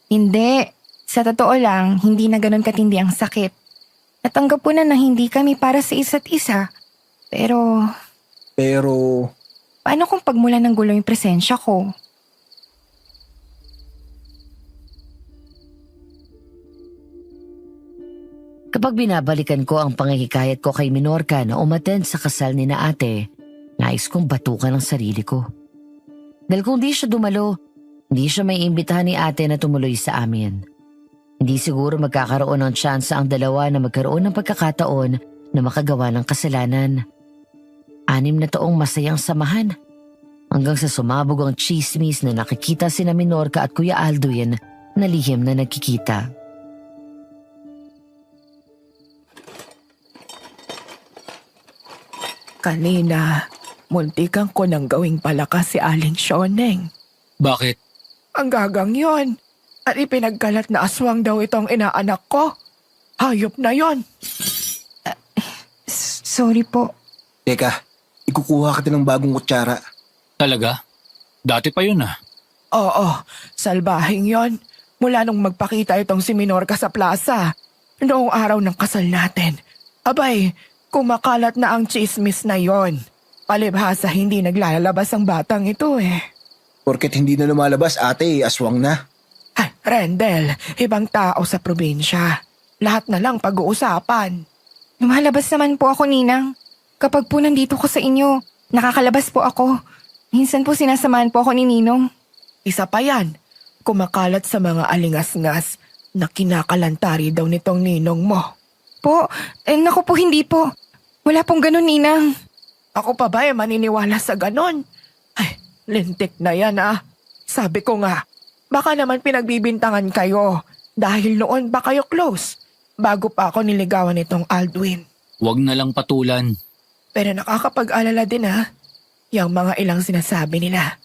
Hindi. Sa totoo lang, hindi na ganun katindi ang sakit. Natanggap ko na hindi kami para sa isa't isa. Pero, paano kung pagmula ng gulo yung presensya ko? Kapag binabalikan ko ang pangihikayat ko kay Minorca na umattend sa kasal ni na ate, nais kong batukan ang sarili ko. Dahil kung di siya dumalo, hindi siya may imbitahan ni ate na tumuloy sa amin. Hindi siguro magkakaroon ng tsansa ang dalawa na magkaroon ng pagkakataon na makagawa ng kasalanan. 6 na taong masayang samahan. Hanggang sa sumabog ang chismis na nakikita sina Minorca at Kuya Aldwin na lihim na nagkikita. Kanina, muntikan ko nang gawing palakas si Aling Shoneng. Bakit? Ang gagang yon. At ipinagkalat na aswang daw itong inaanak ko. Hayop na yon. Sorry po. Teka, ikukuha kita ng bagong kutsara. Talaga? Dati pa yun ah. Oo, salbahing yon. Mula nung magpakita itong si Minorca sa plaza. Noong araw ng kasal natin. Abay, kumakalat na ang chismis na yon. Palibhasa hindi naglalabas ang batang ito eh. Porket hindi na lumalabas, ate, aswang na. Ay, Rendel, ibang tao sa probinsya. Lahat na lang pag-uusapan. Lumalabas naman po ako, Ninang. Kapag po nandito ko sa inyo, nakakalabas po ako. Minsan po sinasamahan po ako ni Ninong. Isa pa yan, kumakalat sa mga alingas-ngas na kinakalantari daw nitong ninong mo. Po, naku po hindi po. Wala pong ganun, Ninang. Ako pa ba maniniwala sa ganon? Ay, lintik na yan ah. Sabi ko nga, baka naman pinagbibintangan kayo Dahil noon ba kayo close? Bago pa ako niligawan nitong Aldwin. Huwag na lang patulan. Pero nakakapag-alala din yung mga ilang sinasabi nila.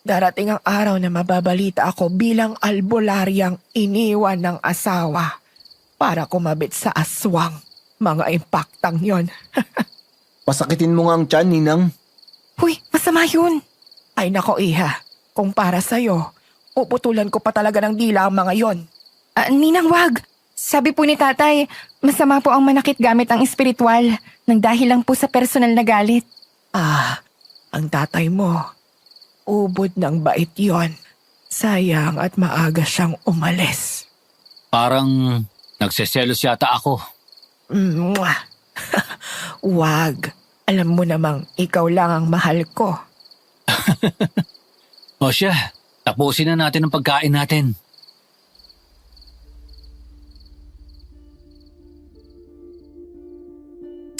Darating ang araw na mababalita ako bilang albularyang iniwan ng asawa para kumabit sa aswang. Mga impaktang yon. Pasakitin mo nga ang tiyan, Ninang. Huy, masama yun. Ay nako Iha, kung para sa'yo, puputulan ko pa talaga ng dila ang mga yon. Ninang wag. Sabi po ni tatay, masama po ang manakit gamit ang espiritual nang dahil lang po sa personal na galit. Ang tatay mo, ubod ng bait yon. Sayang at maaga siyang umalis. Parang nagseselos yata ako. Mwah. Wag. Alam mo namang ikaw lang ang mahal ko. O siya, tapusin na natin ang pagkain natin.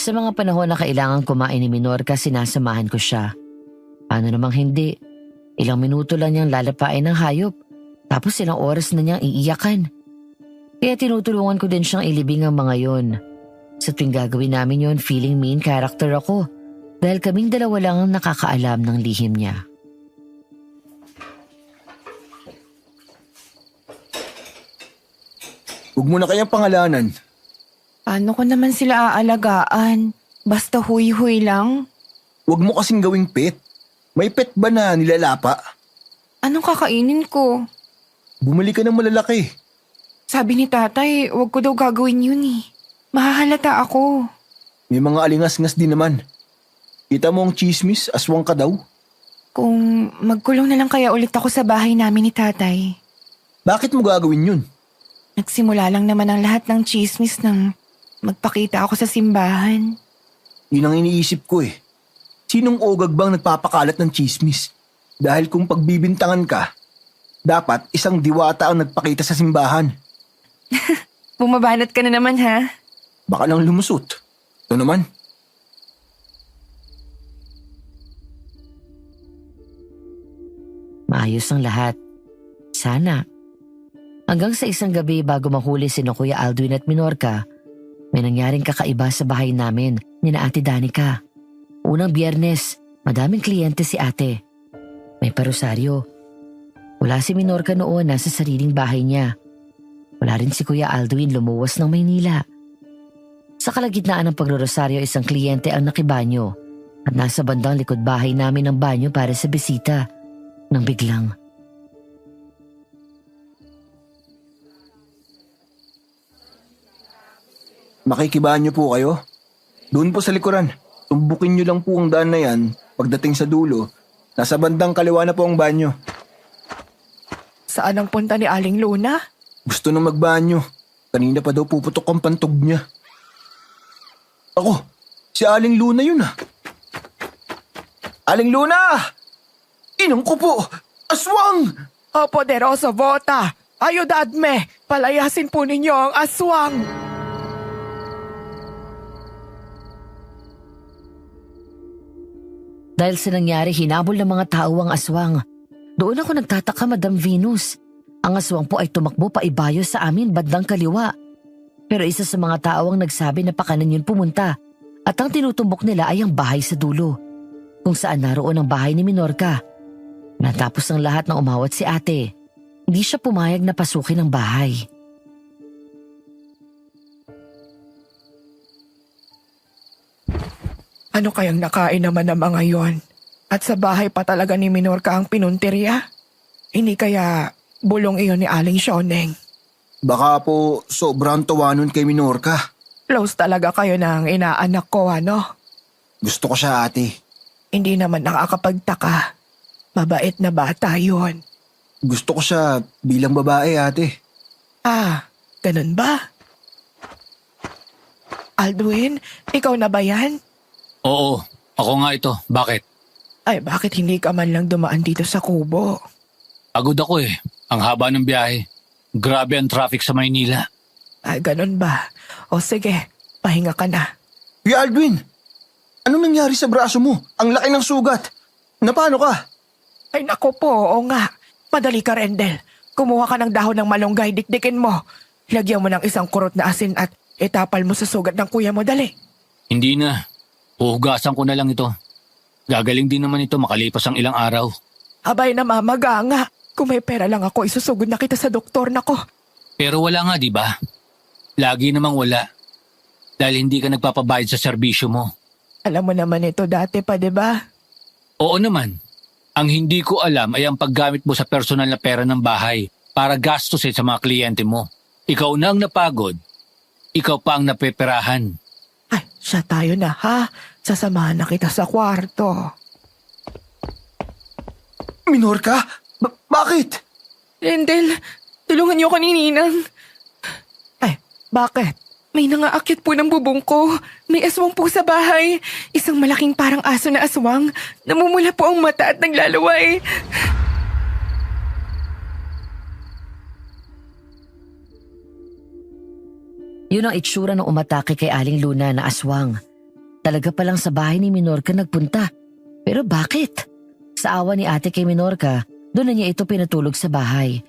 Sa mga panahon na kailangan kumain ni Minorca, sinasamahan ko siya. Paano namang hindi? Ilang minuto lang niyang lalapain ng hayop, tapos ilang oras na niyang iiyakan. Kaya tinutulungan ko din siyang ilibing ang mga yon. Sa tuwing gagawin namin yon, feeling main character ako. Dahil kaming dalawa lang ang nakakaalam ng lihim niya. Huwag mo na kayang pangalanan. Paano ko naman sila aalagaan? Basta huy-huy lang? Huwag mo kasing gawing pet. May pet ba na nilalapa? Anong kakainin ko? Bumili ka ng malalaki. Sabi ni tatay, wag ko daw gagawin yun eh. Mahahalata ako. May mga alingas-ngas din naman. Kita mo ang chismis, aswang ka daw. Kung magkulong na lang kaya ulit ako sa bahay namin ni tatay. Bakit mo gagawin yun? Nagsimula lang naman ang lahat ng chismis nang magpakita ako sa simbahan. Yun ang iniisip ko eh. Sinong ogag bang nagpapakalat ng chismis? Dahil kung pagbibintangan ka, dapat isang diwata ang nagpakita sa simbahan. Bumabanat ka na naman ha? Baka lang lumusot. Ito naman. Maayos ang lahat. Sana. Hanggang sa isang gabi bago mahuli si Kuya Aldwin at Minorca, may nangyaring kakaiba sa bahay namin ni na Ate Danica. Unang Biyernes, madaming kliyente si ate. May parosaryo. Wala si Minorca noon, nasa sariling bahay niya. Wala rin si Kuya Aldwin, lumuwas ng Maynila. Sa kalagitnaan ng pagrorosaryo, isang kliyente ang nakibanyo at nasa bandang likod bahay namin ang banyo para sa bisita. Nang biglang, Makikibanyo po kayo? Doon po sa likuran. Tumbukin nyo lang po ang daan na yan. Pagdating sa dulo, nasa bandang kaliwa na po ang banyo. Saan ang punta ni Aling Luna? Gusto nang magbanyo. Kanina pa daw puputok ang pantog niya. Ako, si Aling Luna yun ah. Aling Luna! Inong ko po! Aswang! O poderoso Vota, ayudadme, palayasin po ninyo ang aswang. dahil sa nangyari, hinabol ng mga tao ang aswang. Doon ako nagtataka, Madam Venus. Ang aswang po ay tumakbo pa ibayo sa amin bandang kaliwa. Pero isa sa mga tao ang nagsabi na pakanan yun pumunta at ang tinutumbok nila ay ang bahay sa dulo, kung saan naroon ang bahay ni Minorca. Natapos ang lahat ng umawat si ate. Hindi siya pumayag na pasukin ang bahay. Ano kayang nakain naman ng mga yon? At sa bahay pa talaga ni Minorca ang pinuntirya? Hindi kaya bulong iyon ni Aling Shoneng? Baka po sobrang tawanon kay Minorca. Close talaga kayo ng inaanak ko, ano? Gusto ko siya, ate. Hindi naman nakakapagtaka. Mabait na bata yon. Gusto ko siya bilang babae, ate. Ah, ganun ba? Aldwin, ikaw na ba yan? Oo, ako nga ito. Bakit? Ay, bakit hindi ka man lang dumaan dito sa kubo? Pagod ako eh. Ang haba ng biyahe. Grabe ang traffic sa Maynila. Ay, ganun ba? O sige, pahinga ka na. Kuya Aldwin, anong nangyari sa braso mo? Ang laki ng sugat. Napano ka? Ay, naku po, oo nga. Madali ka, Rendel. Kumuha ka ng dahon ng malunggay, dikdikin mo. Lagyan mo ng isang kurot na asin at itapal mo sa sugat ng kuya mo, dali. Hindi na. Huhugasan ko na lang ito. Gagaling din naman ito makalipas ang ilang araw. Abay na mamaga nga. Kung may pera lang ako, isusugod na kita sa doktor na ko. Pero wala nga, di ba? Lagi namang wala. Dahil hindi ka nagpapabayad sa serbisyo mo. Alam mo naman ito dati pa, di ba? Oo naman. Ang hindi ko alam ay ang paggamit mo sa personal na pera ng bahay para gastusin sa mga kliyente mo. Ikaw na ang napagod. Ikaw pa ang napeperahan. Ay, siya tayo na ha. Sasamahan na kita sa kwarto. Minorca? Bakit? Rendel, tulungan niyo ako ni Ninang. Ay, bakit? May nangaakyat po ng bubong ko. May aswang po sa bahay. Isang malaking parang aso na aswang. Namumula po ang mata at naglalaway. Yun ang itsura ng umatake kay Aling Luna na aswang. Talaga palang sa bahay ni Minorca nagpunta. Pero bakit? Sa awa ni ate kay Minorca, doon na niya ito pinatulog sa bahay.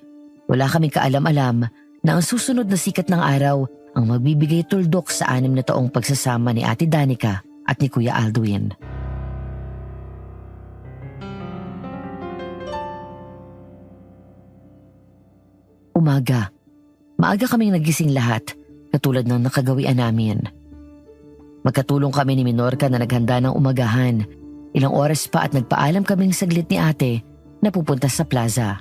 Wala kaming kaalam-alam na ang susunod na sikat ng araw ang magbibigay tuldok sa 6 na taong pagsasama ni Ate Danica at ni Kuya Aldwin. Umaga. Maaga kaming nagising lahat, katulad ng nakagawian namin. Magkatulong kami ni Minorca na naghanda ng umagahan. Ilang oras pa at nagpaalam kaming saglit ni ate na pupunta sa plaza.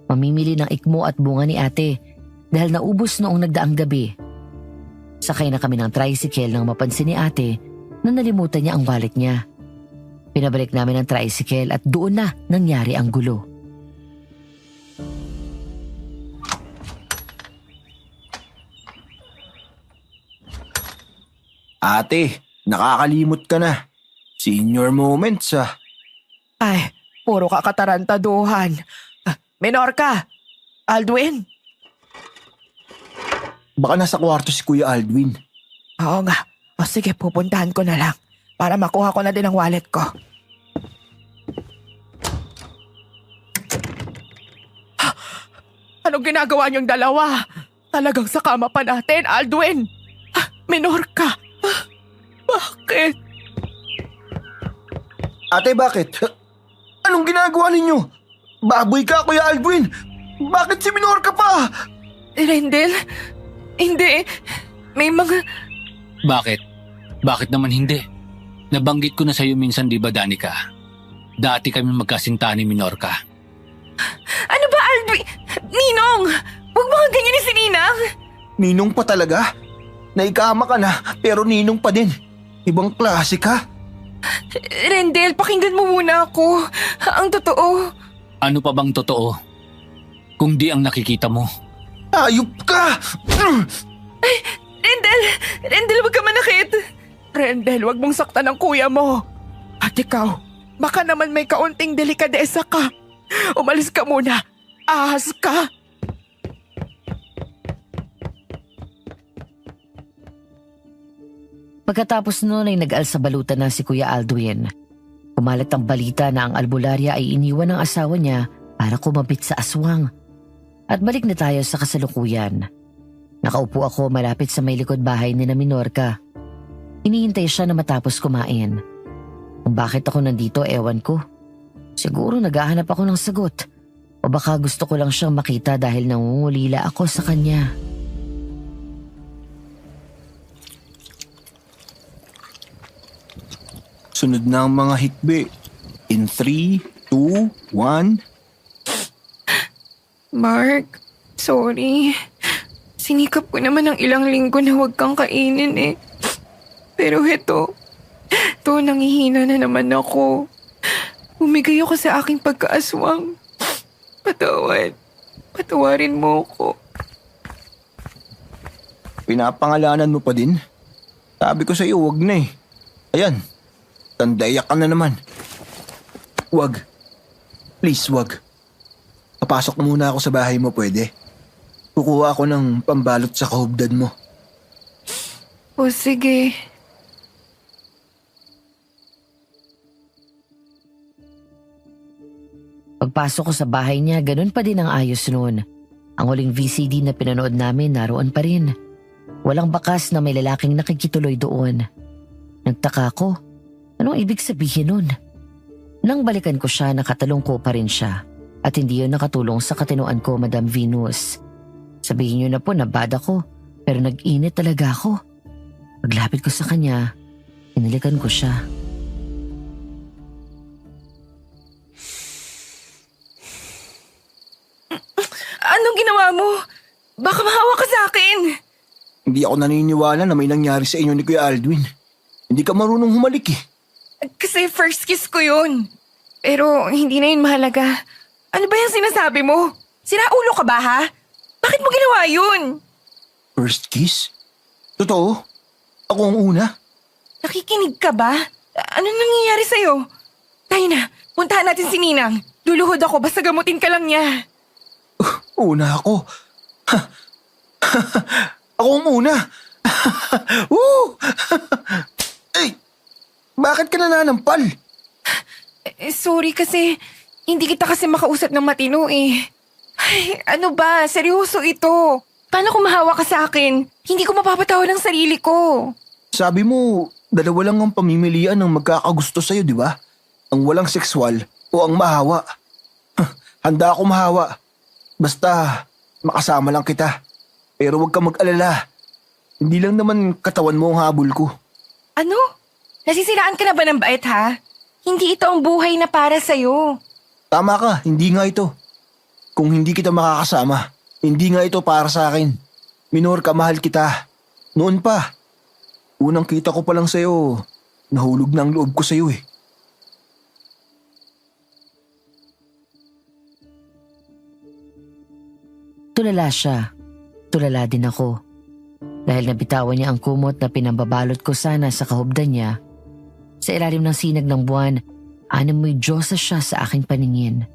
Mamimili ng ikmo at bunga ni ate dahil naubos noong nagdaang gabi. Sakay na kami ng tricycle nang mapansin ni ate na nalimutan niya ang wallet niya. Pinabalik namin ang tricycle at doon na nangyari ang gulo. Ate, nakakalimot ka na. Senior moments ah. Ay, puro kakatarantaduhan. Minorca! Aldwin! Baka nasa kwarto si Kuya Aldwin. Oo nga. O sige, pupuntahan ko na lang para makuha ko na din ang wallet ko. Ha? Anong ginagawa niyong dalawa? Talagang sa kama pa natin, Aldwin! Minorca! Bakit? Ate, bakit? Anong ginagawa ninyo? Baboy ka, Kuya Aldwin! Bakit si Minorca pa? Rendel? Hindi. May mga... Bakit? Bakit naman hindi? Nabanggit ko na sa'yo minsan, di ba, Danica? Dati kami magkasinta ni Minorca. Ano ba, Aldwin? Ninong! Huwag mo kang ganyan ni si Ninang! Ninong pa talaga? Naikama ka na, pero ninong pa din. Ibang klase ka. Rendel, pakinggan mo muna ako. Ang totoo. Ano pa bang totoo? Kung di ang nakikita mo. Ayop ka! Rendel, huwag ka manakit. Rendel, wag mong saktan ang kuya mo. At ikaw, baka naman may kaunting delikadesa ka. Umalis ka muna. Ahas ka. Pagkatapos noon ay nag-alsabalutan na si Kuya Aldwin. Kumalat ang balita na ang albularya ay iniwan ng asawa niya para kumabit sa aswang. At balik na tayo sa kasalukuyan. Nakaupo ako malapit sa may likod bahay ni na Minorca. Hinihintay siya na matapos kumain. Kung bakit ako nandito, ewan ko. Siguro naghahanap ako ng sagot. O baka gusto ko lang siyang makita dahil nangungulila ako sa kanya. Sunod na ang mga hikbi. In 3, 2, 1... Mark, sorry. Sinikap ko naman ng ilang linggo na huwag kang kainin eh. Pero heto, nangihina na naman ako. Bumigay ako sa aking pagkaaswang. Patawarin mo ko. Pinapangalanan mo pa din? Sabi ko sa iyo, wag na eh. Ayan, tandaiyak ka na naman. Wag. Please, wag. Papasok muna ako sa bahay mo, pwede? Kukuha ako ng pambalot sa kahubdad mo. O sige. Pagpasok ko sa bahay niya, ganun pa din ang ayos noon. Ang huling VCD na pinanood namin naroon pa rin. Walang bakas na may lalaking nakikituloy doon. Nagtaka ako. Anong ibig sabihin nun? Nang balikan ko siya, nakatalong ko pa rin siya. At hindi yun nakatulong sa katinoan ko, Madam Venus. Sabihin niyo na po na bad ako, pero nag-init talaga ako. Paglapit ko sa kanya, inilikan ko siya. Anong ginawa mo? Baka mahawa ka sa akin. Hindi ako naniniwala na may nangyari sa inyo ni Kuya Aldwin. Hindi ka marunong humalik eh. Kasi first kiss ko yun. Pero hindi na yun mahalaga. Ano ba yung sinasabi mo? Sira ulo ka ba ha? Bakit mo ginawa yun? First kiss? Totoo? Ako ang una? Nakikinig ka ba? Ano nangyayari sa'yo? Tayo na, puntahan natin si Ninang. Luluhod ako basta gamutin ka lang niya. Una ako. Ako ang una. Woo! Ay, bakit ka nananampal? Sorry kasi hindi kita kasi makausap ng matino eh. Ay, ano ba? Seryoso ito. Paano kung mahawa ka sa akin? Hindi ko mapapatawa ng sarili ko. Sabi mo, dalawa lang ang pamimilian ng magkakagusto sa'yo, di ba? Ang walang sexual o ang mahawa. Handa ako mahawa. Basta makasama lang kita. Pero huwag ka mag-alala. Hindi lang naman katawan mo ang habol ko. Ano? Nasisiraan ka na ba ng bait ha? Hindi ito ang buhay na para sa'yo. Tama ka, hindi nga ito. Kung hindi kita makakasama, hindi nga ito para sa akin. Minor ka, mahal kita. Noon pa. Unang kita ko pa lang sa'yo, nahulog na ang loob ko sa'yo eh. Tulala siya. Tulala din ako. Dahil nabitawan niya ang kumot na pinambabalot ko sana sa kahubdan niya, sa ilalim ng sinag ng buwan, amoy Diyosa siya sa aking paningin.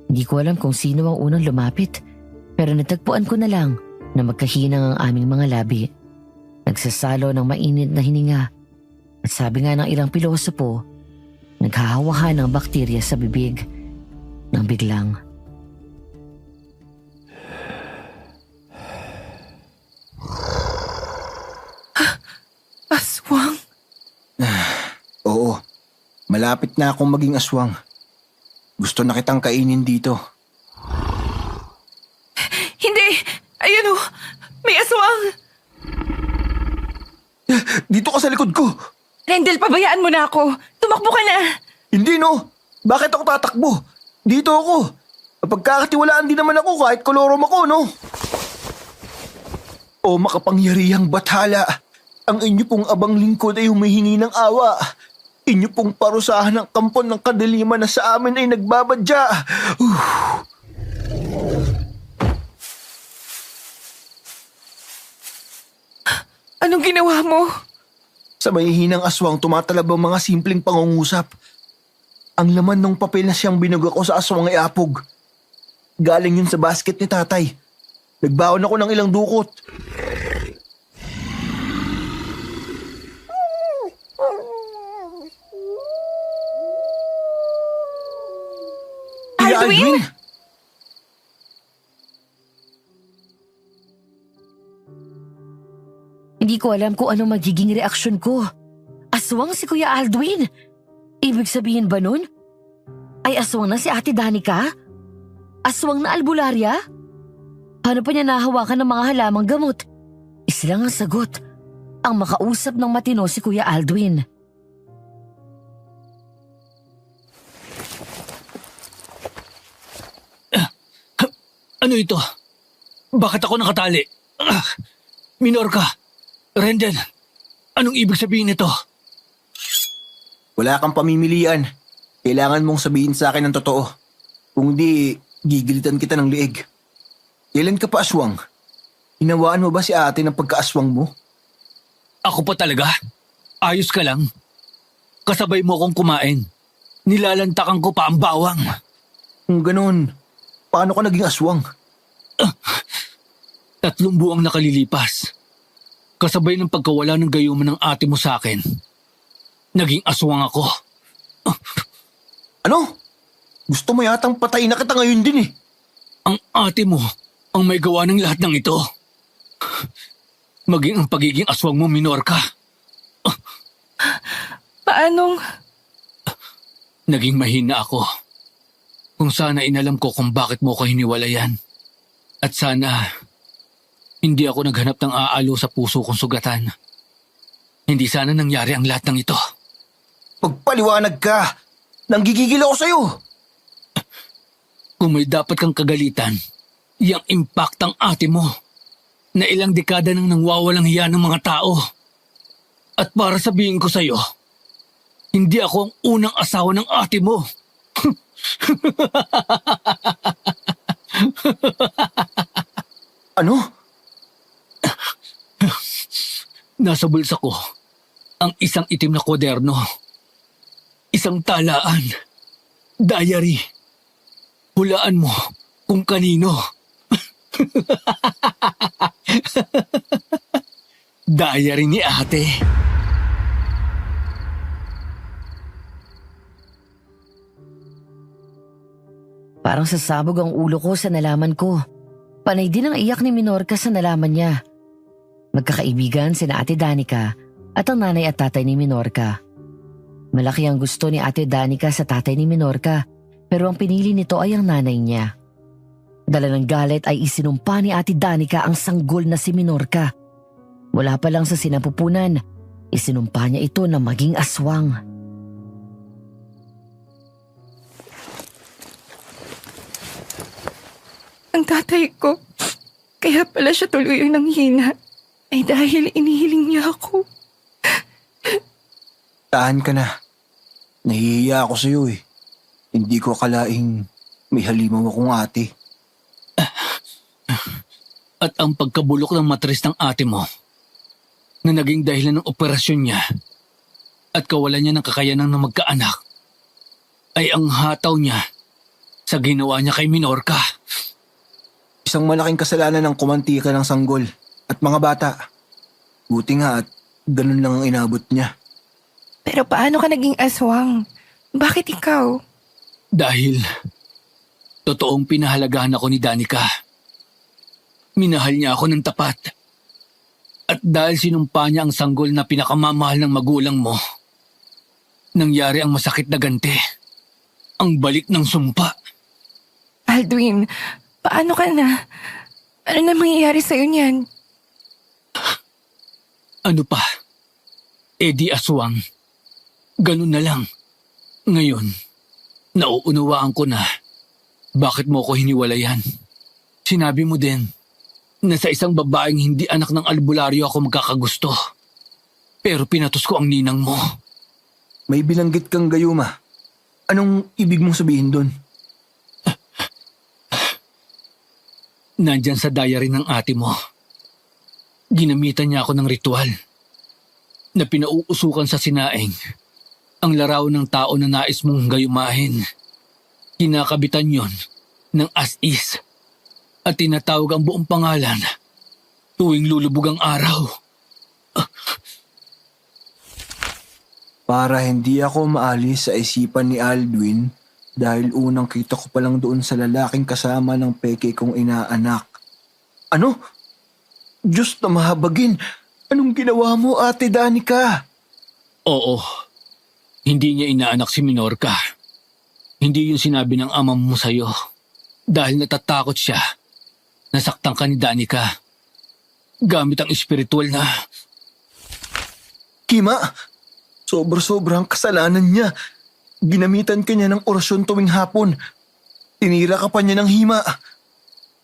Hindi ko alam kung sino ang unang lumapit, pero natagpuan ko na lang na magkahinang ang aming mga labi. Nagsasalo ng mainit na hininga. At sabi nga ng ilang pilosopo, naghahawahan ng bakterya sa bibig nang biglang. Aswang? Oo, malapit na akong maging aswang. Gusto na kitang kainin dito. Hindi! Ayun o! May aswang! Dito ka sa likod ko! Rendel, pabayaan mo na ako. Tumakbo ka na. Hindi no! Bakit ako tatakbo? Dito ako! Pagkakatiwalaan din naman ako kahit kolorom ako, no? O makapangyarihang bathala, ang inyo pong abang lingkod ay humihingi ng awa. Inyo pong parusahan ng kampon ng kadiliman na sa amin ay nagbabadya. Anong ginawa mo? Sa mahihinang aswang tumatalab ang mga simpleng pangungusap. Ang laman ng papel na siyang binuga ko sa aswang ay apog. Galing yun sa basket ni tatay. Nagbaon ako ng ilang dukot. Kuya Aldwin? Hindi ko alam kung ano magiging reaksyon ko. Aswang si Kuya Aldwin? Ibig sabihin ba nun? Ay aswang na si Ate Danica? Aswang na albularya? Paano pa niya nahawakan ng mga halamang gamot? Isa lang ang sagot. Ang makausap ng matino si Kuya Aldwin. Ano ito? Bakit ako nakatali? Minor ka. Rendel, anong ibig sabihin nito? Wala kang pamimilian. Kailangan mong sabihin sa akin ng totoo. Kung di, gigilitan kita ng liig. Kailan ka pa aswang? Hinawaan mo ba si ate ng pagkaaswang mo? Ako pa talaga? Ayos ka lang? Kasabay mo akong kumain. Nilalantakan ko pa ang bawang. Kung ganun, paano ka naging aswang? 3 buwang nakalilipas. Kasabay ng pagkawala ng gayuman ng ate mo sa akin. Naging aswang ako. Ano? Gusto mo yatang patayin na kita ngayon din eh. Ang ate mo, ang may gawa ng lahat ng ito. Maging ang pagiging aswang mo, Minorca. Paanong... Naging mahina ako. Kung sana inalam ko kung bakit mo ko hiniwalayan. At sana, hindi ako naghanap ng aalo sa puso kong sugatan. Hindi sana nangyari ang lahat ng ito. Pagpaliwanag ka! Nanggigigil ako sa'yo! Kung may dapat kang kagalitan, yang impact ang ate mo na ilang dekada nang nangwawalang hiya ng mga tao. At para sabihin ko sa'yo, hindi ako ang unang asawa ng ate mo. Ano? Nasa bulsa ko ang isang itim na kwaderno. Isang talaan. Diary. Hulaan mo kung kanino. Diary ni ate. Parang sasabog ang ulo ko sa nalaman ko. Panay din ang iyak ni Minorca sa nalaman niya. Magkakaibigan sina Ate Danica at ang nanay at tatay ni Minorca. Malaki ang gusto ni Ate Danica sa tatay ni Minorca, pero ang pinili nito ay ang nanay niya. Dala ng galit ay isinumpa ni Ate Danica ang sanggol na si Minorca. Wala pa lang sa sinapupunan, isinumpa niya ito na maging aswang. Ang tatay ko, kaya pala siya tuloy ng hina, ay dahil inihiling niya ako. Tahan ka na. Nahihiya ako sa'yo eh. Hindi ko akalaing may halimaw akong ate. At ang pagkabulok ng matris ng ate mo na naging dahilan ng operasyon niya at kawalan niya ng kakayanan ng magkaanak ay ang hataw niya sa ginawa niya kay Minorca. Isang malaking kasalanan ng kumantika ng sanggol at mga bata. Buti nga at ganun lang ang inabot niya. Pero paano ka naging aswang? Bakit ikaw? Dahil totoong pinahalagahan ako ni Danica. Minahal niya ako ng tapat. At dahil sinumpa niya ang sanggol na pinakamamahal ng magulang mo, nangyari ang masakit na ganti. Ang balik ng sumpa. Aldwin, paano ka na? Ano na mangyayari sa'yo niyan? Ano pa? Di aswang. Ganun na lang. Ngayon, nauunawaan ko na bakit mo ko hiniwalayan. Sinabi mo din na sa isang babaeng hindi anak ng albularyo ako magkakagusto. Pero pinatos ko ang ninang mo. May binanggit kang gayuma. Anong ibig mong sabihin doon? Nandyan sa diary ng ate mo. Ginamitan niya ako ng ritual na pinauusukan sa sinaing ang larawan ng tao na nais mong gayumahin. Kinakabitan yon ng as-is at tinatawag ang buong pangalan tuwing lulubog ang araw. Para hindi ako maalis sa isipan ni Aldwin dahil unang kita ko pa lang doon sa lalaking kasama ng peke kong inaanak. Ano? Diyos na mahabagin! Anong ginawa mo, Ate Danica? Oo, hindi niya inaanak si Minorca. Hindi yun sinabi ng ama mo sa'yo dahil natatakot siya. Nasaktan ka ni Danica gamit ang espiritual na... Kima, sobra-sobrang kasalanan niya. Ginamitan ka niya ng orasyon tuwing hapon. Tinira ka pa niya ng hima.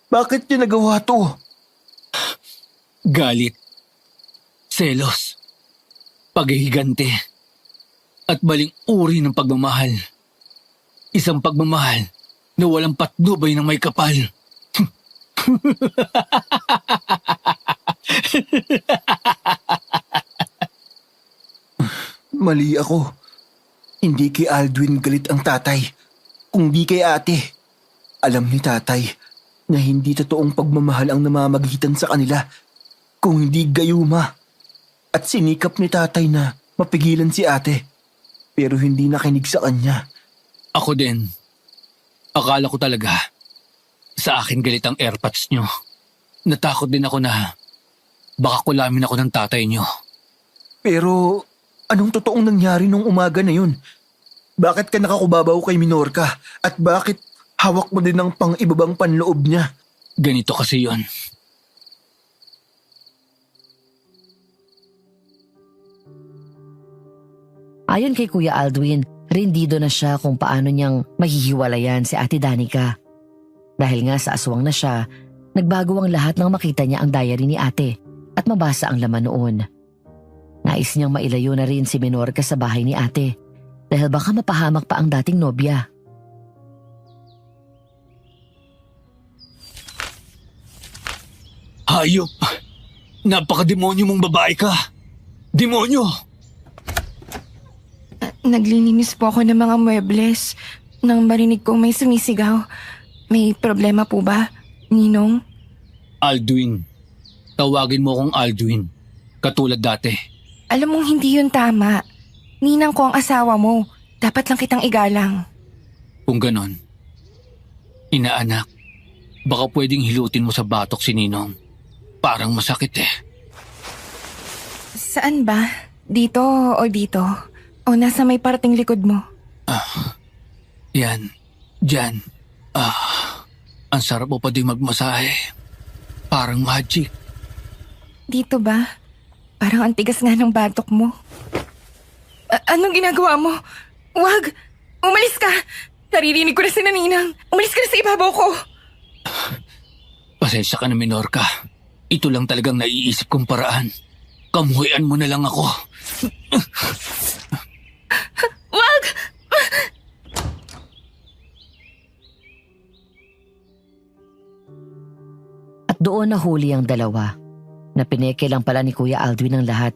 Bakit niya nagawa to? Galit, selos, paghihigante, at baling uri ng pagmamahal. Isang pagmamahal na walang patnubay ng may kapal. Mali ako. Hindi kay Aldwin galit ang tatay, kundi kay ate. Alam ni tatay na hindi totoong pagmamahal ang namamagitan sa kanila, kung hindi gayuma. At sinikap ni tatay na mapigilan si ate, pero hindi nakinig sa kanya. Ako din. Akala ko talaga Sa akin galit ang airpods nyo. Natakot din ako na baka kulamin ako ng tatay nyo. Pero anong totoong nangyari nung umaga na yun? Bakit ka nakakubabaw kay Minorca? At bakit hawak mo din ng pang-ibabang panloob niya? Ganito kasi yon. Ayon kay Kuya Aldwin, rindido na siya kung paano niyang mahihiwalayan si Ate Danica. Dahil nga sa aswang na siya, nagbago ang lahat nang makita niya ang diary ni ate at mabasa ang laman noon. Nais niyang mailayo na rin si Minorca sa bahay ni ate dahil baka mapahamak pa ang dating nobya. Hayop! Napaka-demonyo mong babae ka! Demonyo! Naglilinis po ako ng mga muebles nang marinig kong may sumisigaw. May problema po ba, Ninong? Aldwin. Tawagin mo akong Aldwin. Katulad dati. Alam mong hindi yun tama. Ninang ko ang asawa mo. Dapat lang kitang igalang. Kung ganon, inaanak, baka pwedeng hilutin mo sa batok si Ninong. Parang masakit eh. Saan ba? Dito o dito? O nasa may parting likod mo? Yan. Diyan. Ang sarap mo pa din magmasahe. Parang magic. Dito ba? Parang ang tigas nga ng batok mo. Anong ginagawa mo? Wag! Umalis ka! Naririnig ko na si Ninang. Umalis ka na sa ibabaw ko! Pasensya ka na, Minorca. Ito lang talagang naiisip kong paraan. Kamuhian mo na lang ako. Wag! At doon nahuli ang dalawa. Napineke lang pala ni Kuya Aldwin ang lahat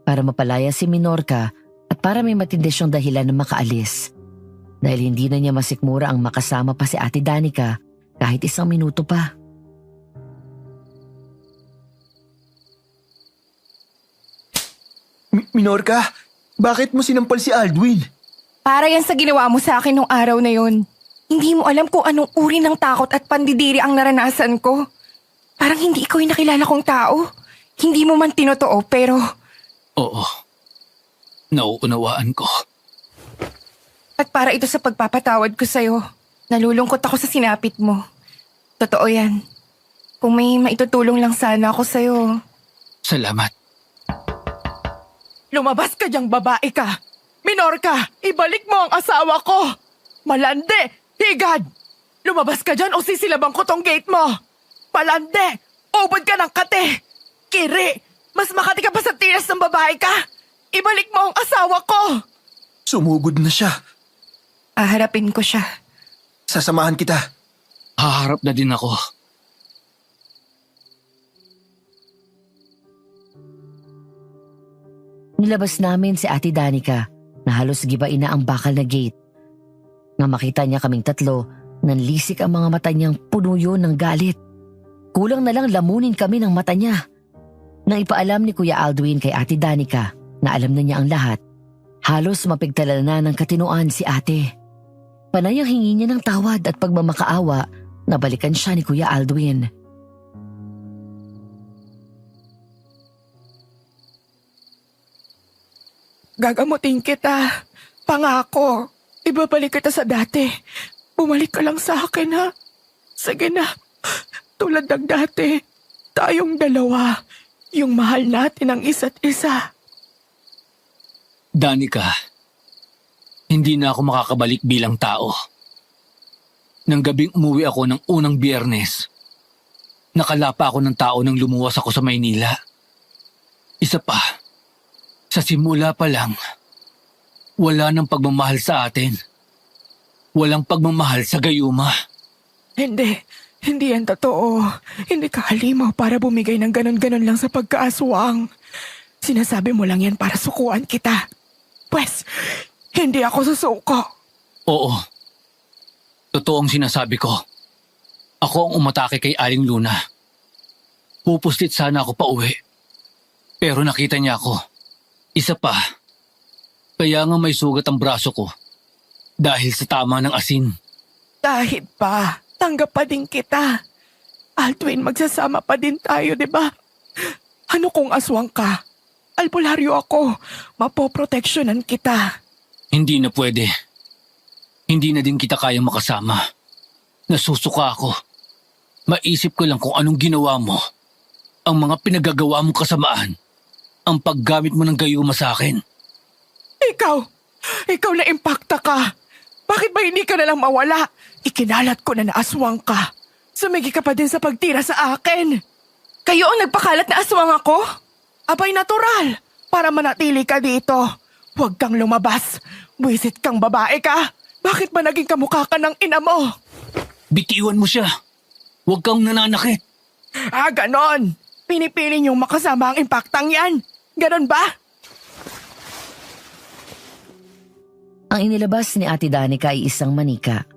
para mapalaya si Minorca at para may matindi siyang dahilan na makaalis. Dahil hindi na niya masikmura ang makasama pa si Ate Danica kahit isang minuto pa. Minorca, bakit mo sinampal si Aldwin? Para yan sa ginawa mo sa akin nung araw na yon. Hindi mo alam kung anong uri ng takot at pandidiri ang naranasan ko. Parang hindi ikaw yung nakilala kong tao. Hindi mo man tinotoo pero... Oo. Nauunawaan ko. At para ito sa pagpapatawad ko sa'yo. Nalulungkot ako sa sinapit mo. Totoo yan. Kung may maitutulong lang sana ako sa'yo. Salamat. Lumabas ka diyang babae ka. Minorca, ibalik mo ang asawa ko. Malande, higad. Lumabas ka dyan o sisilabang ko tong gate mo. Malande, ubod ka ng kate. Kiri, mas makati ka pa sa tinas ng babae ka. Ibalik mo ang asawa ko. Sumugod na siya. Aharapin ko siya. Sasamahan kita. Haharap na din ako. Nilabas namin si Ate Danica na halos gibain na ang bakal na gate. Nang makita niya kaming tatlo, nanlisik ang mga mata niyang puno yun ng galit. Kulang na lang lamunin kami ng mata niya. Nang ipaalam ni Kuya Aldwin kay Ate Danica na alam na niya ang lahat, halos mapigtalal na ng katinuan si ate. Panay ang hingi niya ng tawad at pagmamakaawa na balikan siya ni Kuya Aldwin. Gagamutin kita. Pangako. Ibabalik kita sa dati. Bumalik ka lang sa akin, ha? Sige na. Tulad ng dati. Tayong dalawa. Yung mahal natin ang isa't isa. Danica, hindi na ako makakabalik bilang tao. Nang gabing umuwi ako ng unang Biyernes, nakalapa ako ng tao nang lumuwas ako sa Maynila. Isa pa, sa simula pa lang, wala nang pagmamahal sa atin. Walang pagmamahal sa gayuma. Hindi yan totoo. Hindi ka halimaw para bumigay ng ganon-ganon lang sa pagkaaswang. Sinasabi mo lang yan para sukuan kita. Pwes, hindi ako susuko. Oo. Totoo ang sinasabi ko. Ako ang umatake kay Aling Luna. Pupuslit sana ako pa uwi. Pero nakita niya ako. Isa pa, kaya nga may sugat ang braso ko. Dahil sa tama ng asin. Kahit pa, tanggap pa din kita. Alduin, magsasama pa din tayo, di ba? Ano kung aswang ka? Albularyo ako. Mapoproteksyonan kita. Hindi na pwede. Hindi na din kita kayang makasama. Nasusuka ako. Maisip ko lang kung anong ginawa mo. Ang mga pinagagawa mong kasamaan. Ang paggamit mo ng gayuma sa akin. Ikaw na impacta ka. Bakit ba hindi ka na lang mawala? Ikinalat ko na naaswang ka. Sumigi ka pa din sa pagtira sa akin. Kayo ang nagpakalat na aswang ako? Abay natural, para manatili ka dito. Huwag kang lumabas. Buwisit kang babae ka. Bakit ba naging kamukha ka ng ina mo? Bitiwan mo siya. Huwag kang nananakit. Ganon. Pinipili niyong makasama ang impaktang yan. Ganon ba? Ang inilabas ni Ate Danica ay isang manika.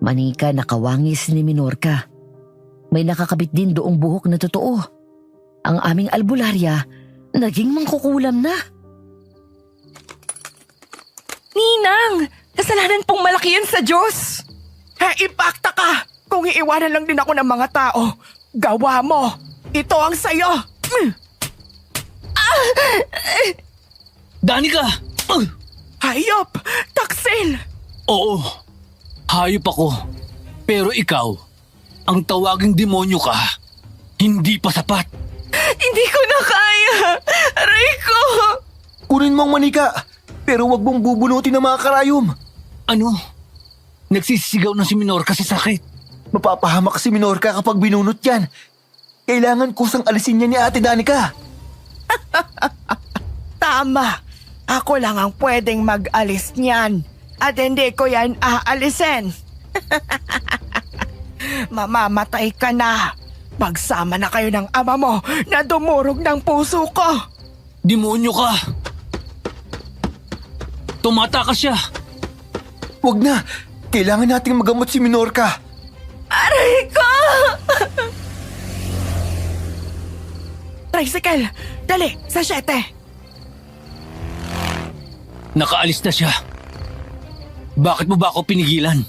Manika na kawangis ni Minorca. May nakakabit din doong buhok na totoo. Ang aming albularya, naging mangkukulam na. Ninang, kasalanan pong malaki yan sa Diyos. Impacta ka. Kung iiwanan lang din ako ng mga tao, gawa mo. Ito ang sayo. Danica! Hayop! Taksil! Oo, hayop ako. Pero ikaw, ang tawaging demonyo ka, hindi pa sapat. Hindi ko na kaya! Aray ko! Kunin mo ang manika, pero wag mong bubunutin ang mga karayom. Ano? Nagsisigaw na si Minorca sa sakit. Mapapahamak si Minorca kapag binunot yan. Kailangan kusang alisin niya ni Ate Danica. Tama! Ako lang ang pwedeng mag-alis niyan. At hindi ko yan aalisin. Mamamatay ka na. Magsama na kayo ng ama mo na dumurog ng puso ko. Demonyo ka! Tumatakas siya! Wag na. Kailangan nating magamot si Minorca. Aray ko! Tricycle! Dali! Sa 7! Nakaalis na siya. Bakit mo ba ako pinigilan?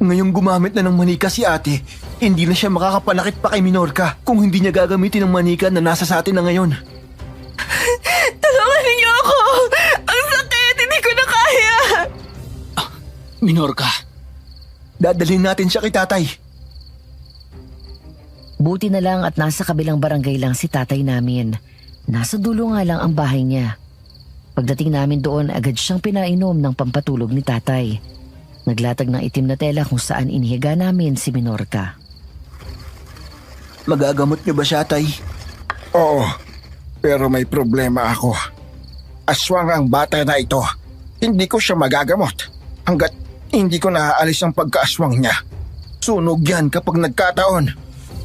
Ngayong gumamit na ng manika si ate, hindi na siya makakapanakit pa kay Minorca kung hindi niya gagamitin ng manika na nasa sa atin na ngayon. Tulungan niyo ako! Ang sakit! Hindi ko na kaya! Minorca, Dadalhin natin siya kay tatay. Buti na lang at nasa kabilang barangay lang si tatay namin. Nasa dulo nga lang ang bahay niya. Pagdating namin doon, agad siyang pinainom ng pampatulog ni tatay. Naglatag ng itim na tela kung saan inihiga namin si Minorca. Magagamot niyo ba siya, tay? Oo, pero may problema ako. Aswang ang bata na ito. Hindi ko siya magagamot hanggat hindi ko naaalis ang pagkaaswang niya. Sunog yan kapag nagkataon.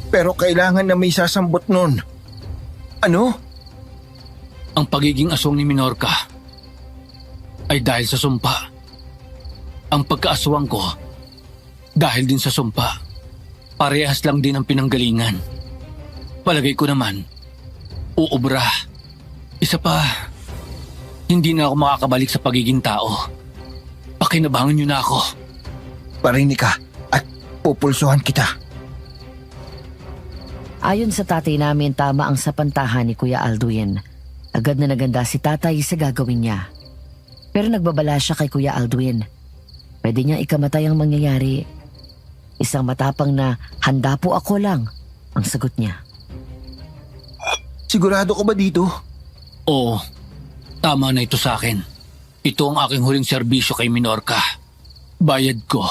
Pero kailangan na may sasambot nun. Ano? ang pagiging aswang ni Minorca ay dahil sa sumpa. Ang pagkaaswang ko dahil din sa sumpa. Parehas lang din ang pinanggalingan. Palagay ko naman, uubra. Isa pa, hindi na ako makakabalik sa pagiging tao. Pakinabangan niyo na ako. Parinig ka at pupulsuhan kita. Ayon sa tatay namin, tama ang sapantahan ni Kuya Alduin. Agad na naganda si tatay sa gagawin niya. Pero nagbabala siya kay Kuya Alduin. Pwede niya ikamatay ang mangyayari. Isang matapang na, handa po ako lang, ang sagot niya. Sigurado ka ba dito? Oo, tama na ito sa akin. Ito ang aking huling serbisyo kay Minorca. Bayad ko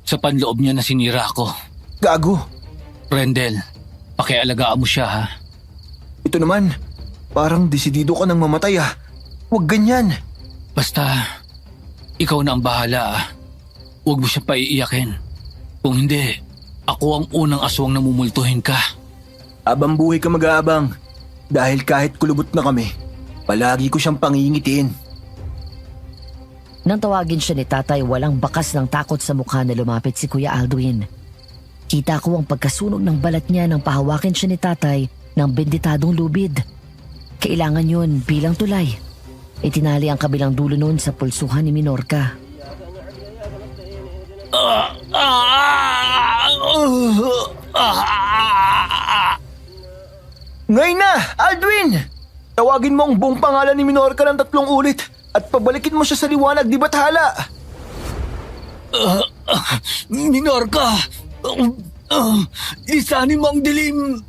sa panloob niya na sinira ko. Gago. Rendel, pakialagaan mo siya ha. Ito naman, parang desidido ka nang mamatay ah. Huwag ganyan. Basta, ikaw na ang bahala ah. Huwag mo siya paiiyakin. Kung hindi, ako ang unang aswang na mumultuhin ka. Abang buhay ka mag-aabang. Dahil kahit kulubot na kami, palagi ko siyang pangingitiin. Nang tawagin siya ni tatay, walang bakas ng takot sa mukha na lumapit si Kuya Alduin. Kita ko ang pagkasunog ng balat niya nang pahawakin siya ni tatay ng benditadong lubid. Kailangan yun bilang tulay. Itinali ang kabilang dulo noon sa pulsuhan ni Minorca. Ngayon na, Aldwin! Tawagin mo ang buong pangalan ni Minorca ng 3 ulit at pabalikin mo siya sa liwanag di Bathala. Minorca! Lisanin mo ang dilim!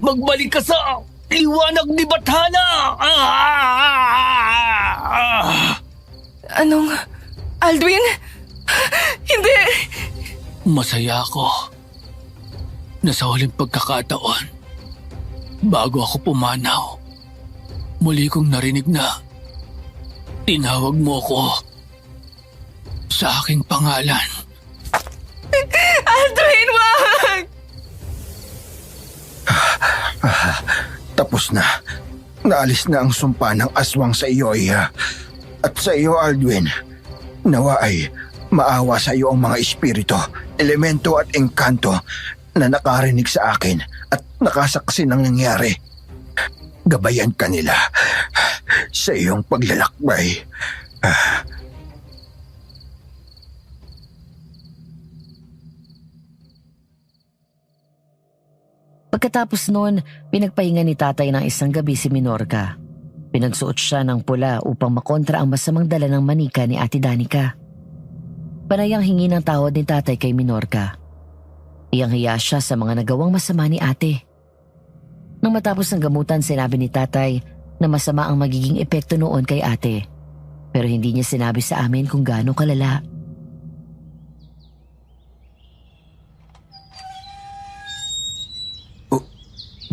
Magbalik ka sa liwanag ni Bathala! Anong... Aldwin? Hindi! Masaya ako na sa huling pagkakataon, bago ako pumanaw, muli kong narinig na tinawag mo ako sa aking pangalan. Aldwin, wag! Tapos na. Naalis na ang sumpa ng aswang sa iyo, Iha. At sa iyo, Aldwin, nawa ay maawa sa iyo ang mga espiritu, elemento at engkanto na nakarinig sa akin at nakasaksi ng nangyari. Gabayan ka nila sa iyong paglalakbay. Pagkatapos noon, pinagpahinga ni tatay ng isang gabi si Minorca. Pinagsuot siya ng pula upang makontra ang masamang dala ng manika ni Ate Danica. Panayang hingi ng tawad ni tatay kay Minorca. Iyang-hiya siya sa mga nagawang masama ni ate. Nang matapos ng gamutan, sinabi ni tatay na masama ang magiging epekto noon kay ate. Pero hindi niya sinabi sa amin kung gaano kalala.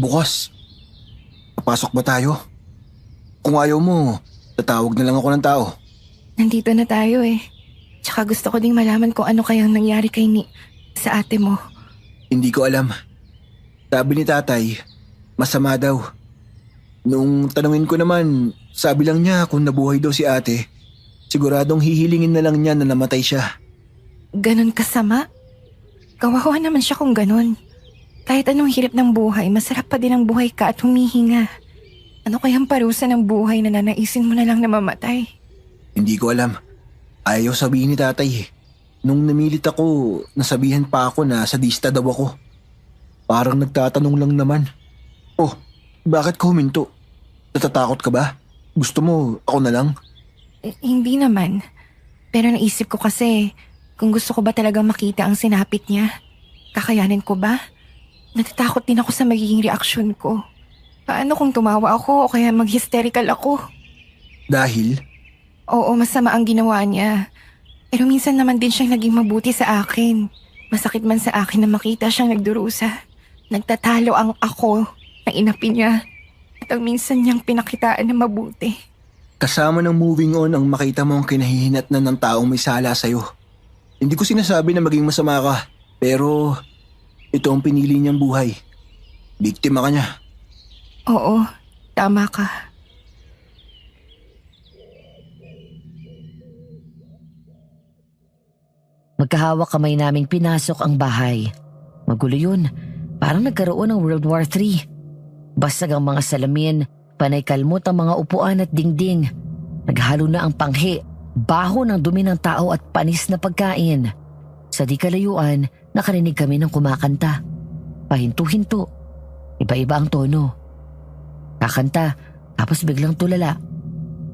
Bukas, papasok ba tayo? Kung ayaw mo, tatawag na lang ako ng tao. Nandito na tayo eh. Tsaka gusto ko ding malaman kung ano kayang nangyari kay sa ate mo. Hindi ko alam. Sabi ni tatay, masama daw. Nung tanungin ko naman, sabi lang niya kung nabuhay daw si ate, siguradong hihilingin na lang niya na namatay siya. Ganon kasama? Kawawa naman siya kung ganon. Kahit anong hirap ng buhay, masarap pa din ang buhay ka at humihinga. Ano kayang parusa ng buhay na nanaisin mo na lang na mamatay? Hindi ko alam. Ayaw sabihin ni tatay. Nung namilit ako, nasabihan pa ako na sadista daw ako. Parang nagtatanong lang naman. Oh, bakit ka huminto? Natatakot ka ba? Gusto mo ako na lang? Hindi naman. Pero naisip ko kasi, kung gusto ko ba talagang makita ang sinapit niya, kakayanin ko ba? Natatakot din ako sa magiging reaksyon ko. Paano kung tumawa ako o kaya mag-hysterical ako? Dahil? Oo, masama ang ginawa niya. Pero minsan naman din siyang naging mabuti sa akin. Masakit man sa akin na makita siyang nagdurusa. Nagtatalo ang ako na inapi niya. At ang minsan niyang pinakitaan na mabuti. Kasama ng moving on ang makita mo ang kinahihinatnan ng taong may sala sa'yo. Hindi ko sinasabi na maging masama ka, pero ito ang pinili niyang buhay. Biktima ka niya. Oo, tama ka. Magkahawak kamay naming pinasok ang bahay. Magulo yun. Parang nagkaroon ng World War III. Basag ang mga salamin, panay kalmot ang mga upuan at dingding. Naghalo na ang panghi, baho ng dumi ng tao at panis na pagkain. Sa di kalayuan, nakarinig kami ng kumakanta. Pahinto-hinto. Iba-iba ang tono. Kakanta, tapos biglang tulala.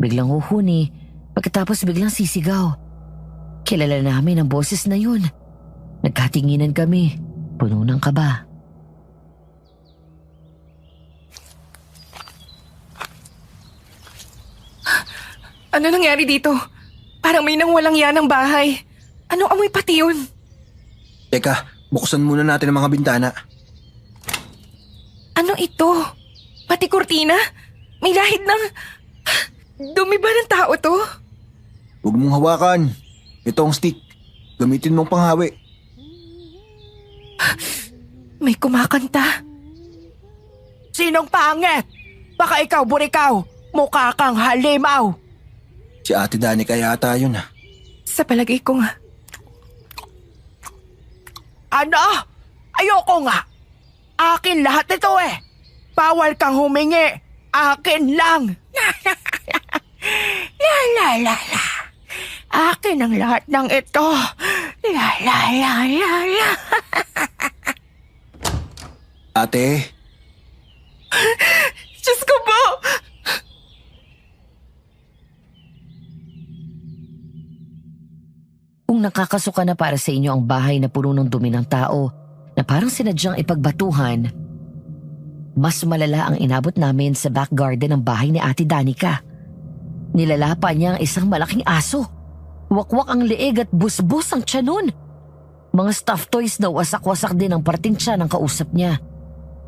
Biglang huhuni, pagkatapos biglang sisigaw. Kilala namin ang boses na yun. Nagkatinginan kami, puno ng kaba. Ano nangyari dito? Parang may nang walang yan ng bahay. Anong amoy pati yun? Teka, buksan muna natin ang mga bintana. Ano ito? Pati kurtina? May lahid ng... Dumi ba ng tao to? Huwag mong hawakan. Ito ang stick. Gamitin mong panghawi. May kumakanta. Sinong pangit? Baka ikaw, burikaw. Mukha kang halimaw. Si Ate Danica yata yun. Sa palagay ko nga. Ano? Ayoko nga. Akin lahat ito eh. Bawal kang humingi. Akin lang. La la la la. Akin ang lahat ng ito. La la la la la. Ate, Diyos ko po! Kung nakakasuka na para sa inyo ang bahay na puno ng dumi ng tao na parang sinadyang ipagbatuhan, mas malala ang inabot namin sa back garden ng bahay ni Ate Danica. Nilalapa niya ang isang malaking aso. Wakwak ang leeg at busbus ang tiyan nun. Mga stuffed toys na wasak-wasak din ang parting tiyan ng kausap niya.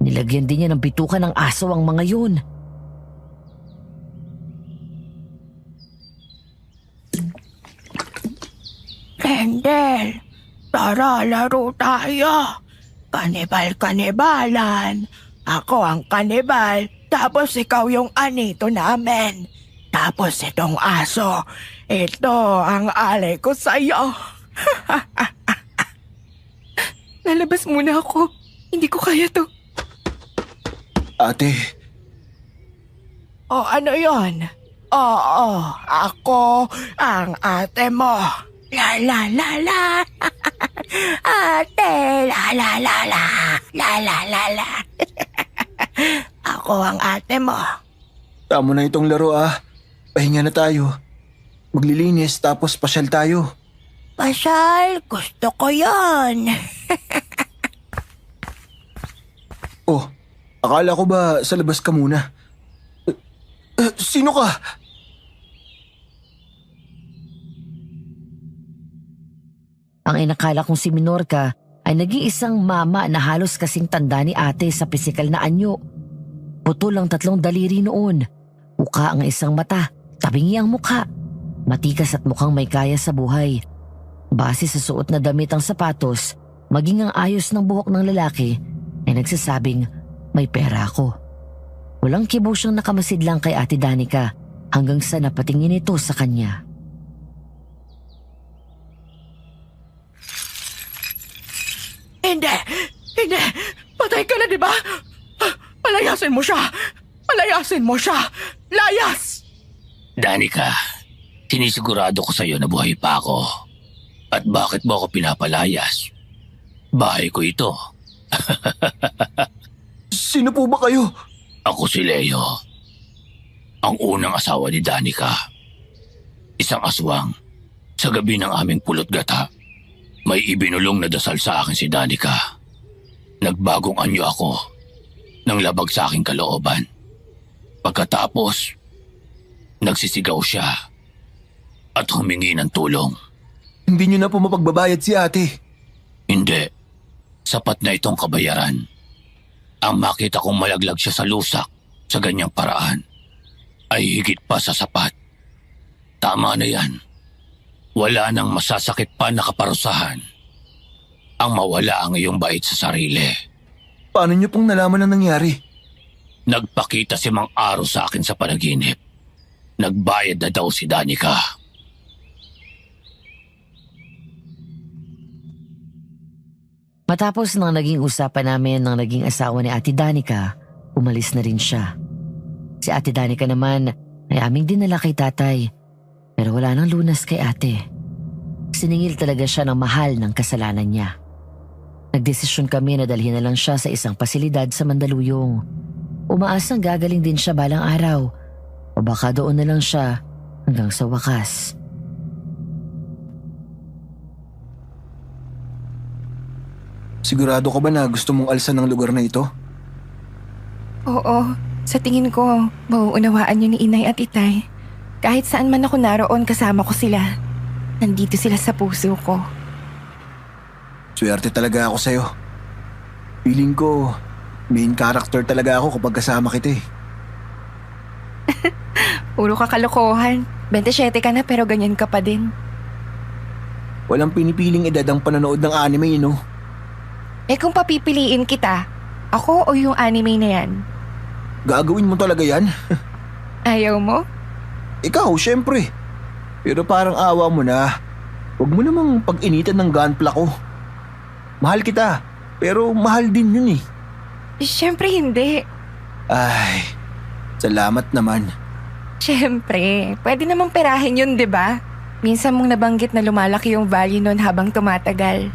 Nilagyan din niya ng bituka ng aso ang mga yun. Kendel, tara laro tayo. Kanibal-kanibalan. Ako ang kanibal, tapos ikaw yung anito namin. Tapos itong aso, ito ang alay ko sa'yo. Lalabas muna ako. Hindi ko kaya to. ate, O ano yon? Oo, ako ang ate mo. La la la la. Ate, la la la la. La la la la. Ako ang ate mo. tama na itong laro Pahinga na tayo. Maglilinis tapos pasyal tayo. Pasyal, gusto ko yon. Oh, akala ko ba sa labas ka muna? Sino ka? Ang inakala kong si Minorca ay nag-iisang mama na halos kasing tanda ni ate sa pisikal na anyo. Putol ang 3 daliri noon. Uka ang isang mata, tabingi ang mukha. Matikas at mukhang may kaya sa buhay. Base sa suot na damit ang sapatos, maging ang ayos ng buhok ng lalaki, ay nagsasabing may pera ako. Walang kibo siyang nakamasid lang kay Ate Danica hanggang sa napatingin ito sa kanya. Hindi, hindi. Patay ka na, di ba? Palayasin mo siya. Palayasin mo siya. Layas! Danica, sinisigurado ko sa'yo na buhay pa ako. At bakit mo ako pinapalayas? Bahay ko ito. Sino po ba kayo? Ako si Leo. Ang unang asawa ni Danica. Isang aswang. Sa gabi ng aming pulot gata, may ibinulong na dasal sa akin si Danica. Nagbagong anyo ako nang labag sa aking kalooban. Pagkatapos, nagsisigaw siya at humingi ng tulong. Hindi niyo na po mapagbabayad si ate. Hindi. Sapat na itong kabayaran. Ang makita kong malaglag siya sa lusak sa ganyang paraan ay higit pa sa sapat. Tama na yan. Wala nang masasakit pa na kaparusahan ang mawala ang iyong bait sa sarili. Paano niyo pong nalaman ang nangyari? Nagpakita si Mang Aro sa akin sa panaginip. Nagbayad na daw si Danica. Matapos nang naging usapan namin ng naging asawa ni Ate Danica, umalis na rin siya. Si Ate Danica naman ay aming dinala kay tatay, pero wala nang lunas kay ate. Siningil talaga siya ng mahal ng kasalanan niya. Nagdesisyon kami na dalhin na lang siya sa isang pasilidad sa Mandaluyong. Umaasang gagaling din siya balang araw, o baka doon na lang siya hanggang sa wakas. Sigurado ka ba na gusto mong alisan ng lugar na ito? Oo, sa tingin ko, mauunawaan niyo ni Inay at Itay. Kahit saan man ako naroon kasama ko sila. Nandito sila sa puso ko. Swerte talaga ako sa'yo. Feeling ko, main character talaga ako kapag kasama kita eh. Puro ka kalokohan. 27 ka na pero ganyan ka pa din. Walang pinipiling edad ang panonood ng anime, no? Eh kung papipiliin kita, ako o yung anime na yan? Gagawin mo talaga yan? Ayaw mo? Ikaw, syempre. Pero parang awa mo na. Huwag mo namang pag-initan ng gunpla ko. Mahal kita, pero mahal din yun eh. Siyempre hindi. Ay, salamat naman. Siyempre, pwede namang perahin yun, di ba? Minsan mong nabanggit na lumalaki yung value nun habang tumatagal.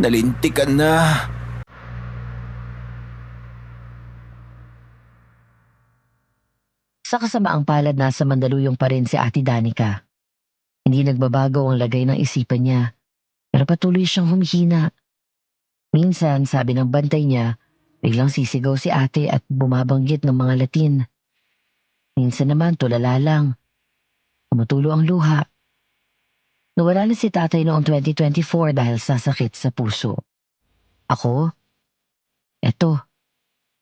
Nalintikan na. Sa kasamaang palad, nasa Mandaluyong pa rin si Ate Danica. Hindi nagbabago ang lagay ng isipan niya, pero patuloy siyang humihina. Minsan, sabi ng bantay niya, biglang sisigaw si ate at bumabanggit ng mga Latin. Minsan naman tulala lang. Tumutulo ang luha. Nawala na si tatay noong 2024 dahil sa sakit sa puso. Ako? Eto,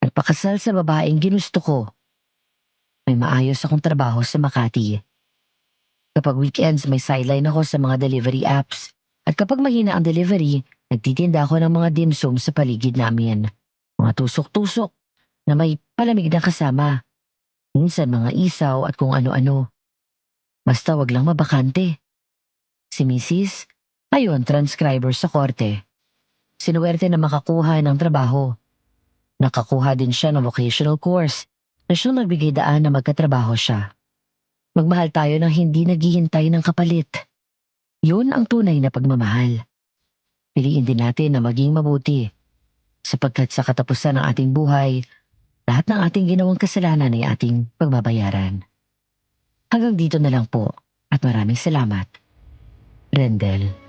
nagpakasal sa babaeng ginusto ko. May maayos akong trabaho sa Makati. Kapag weekends, may sideline ako sa mga delivery apps. At kapag mahina ang delivery, nagtitinda ako ng mga dimsum sa paligid namin. Mga tusok-tusok na may palamig na kasama. Minsan mga isaw at kung ano-ano. Basta wag lang mabakante. Si Mrs. Ayun, transcriber sa korte. Sinuwerte na makakuha ng trabaho. Nakakuha din siya ng vocational course na siyang nagbigay daan na magkatrabaho siya. Magmahal tayo ng hindi naghihintay ng kapalit. Yun ang tunay na pagmamahal. Piliin din natin na maging mabuti. Sapagkat sa katapusan ng ating buhay, lahat ng ating ginawang kasalanan ay ating pagbabayaran. Hanggang dito na lang po at maraming salamat. Rendel.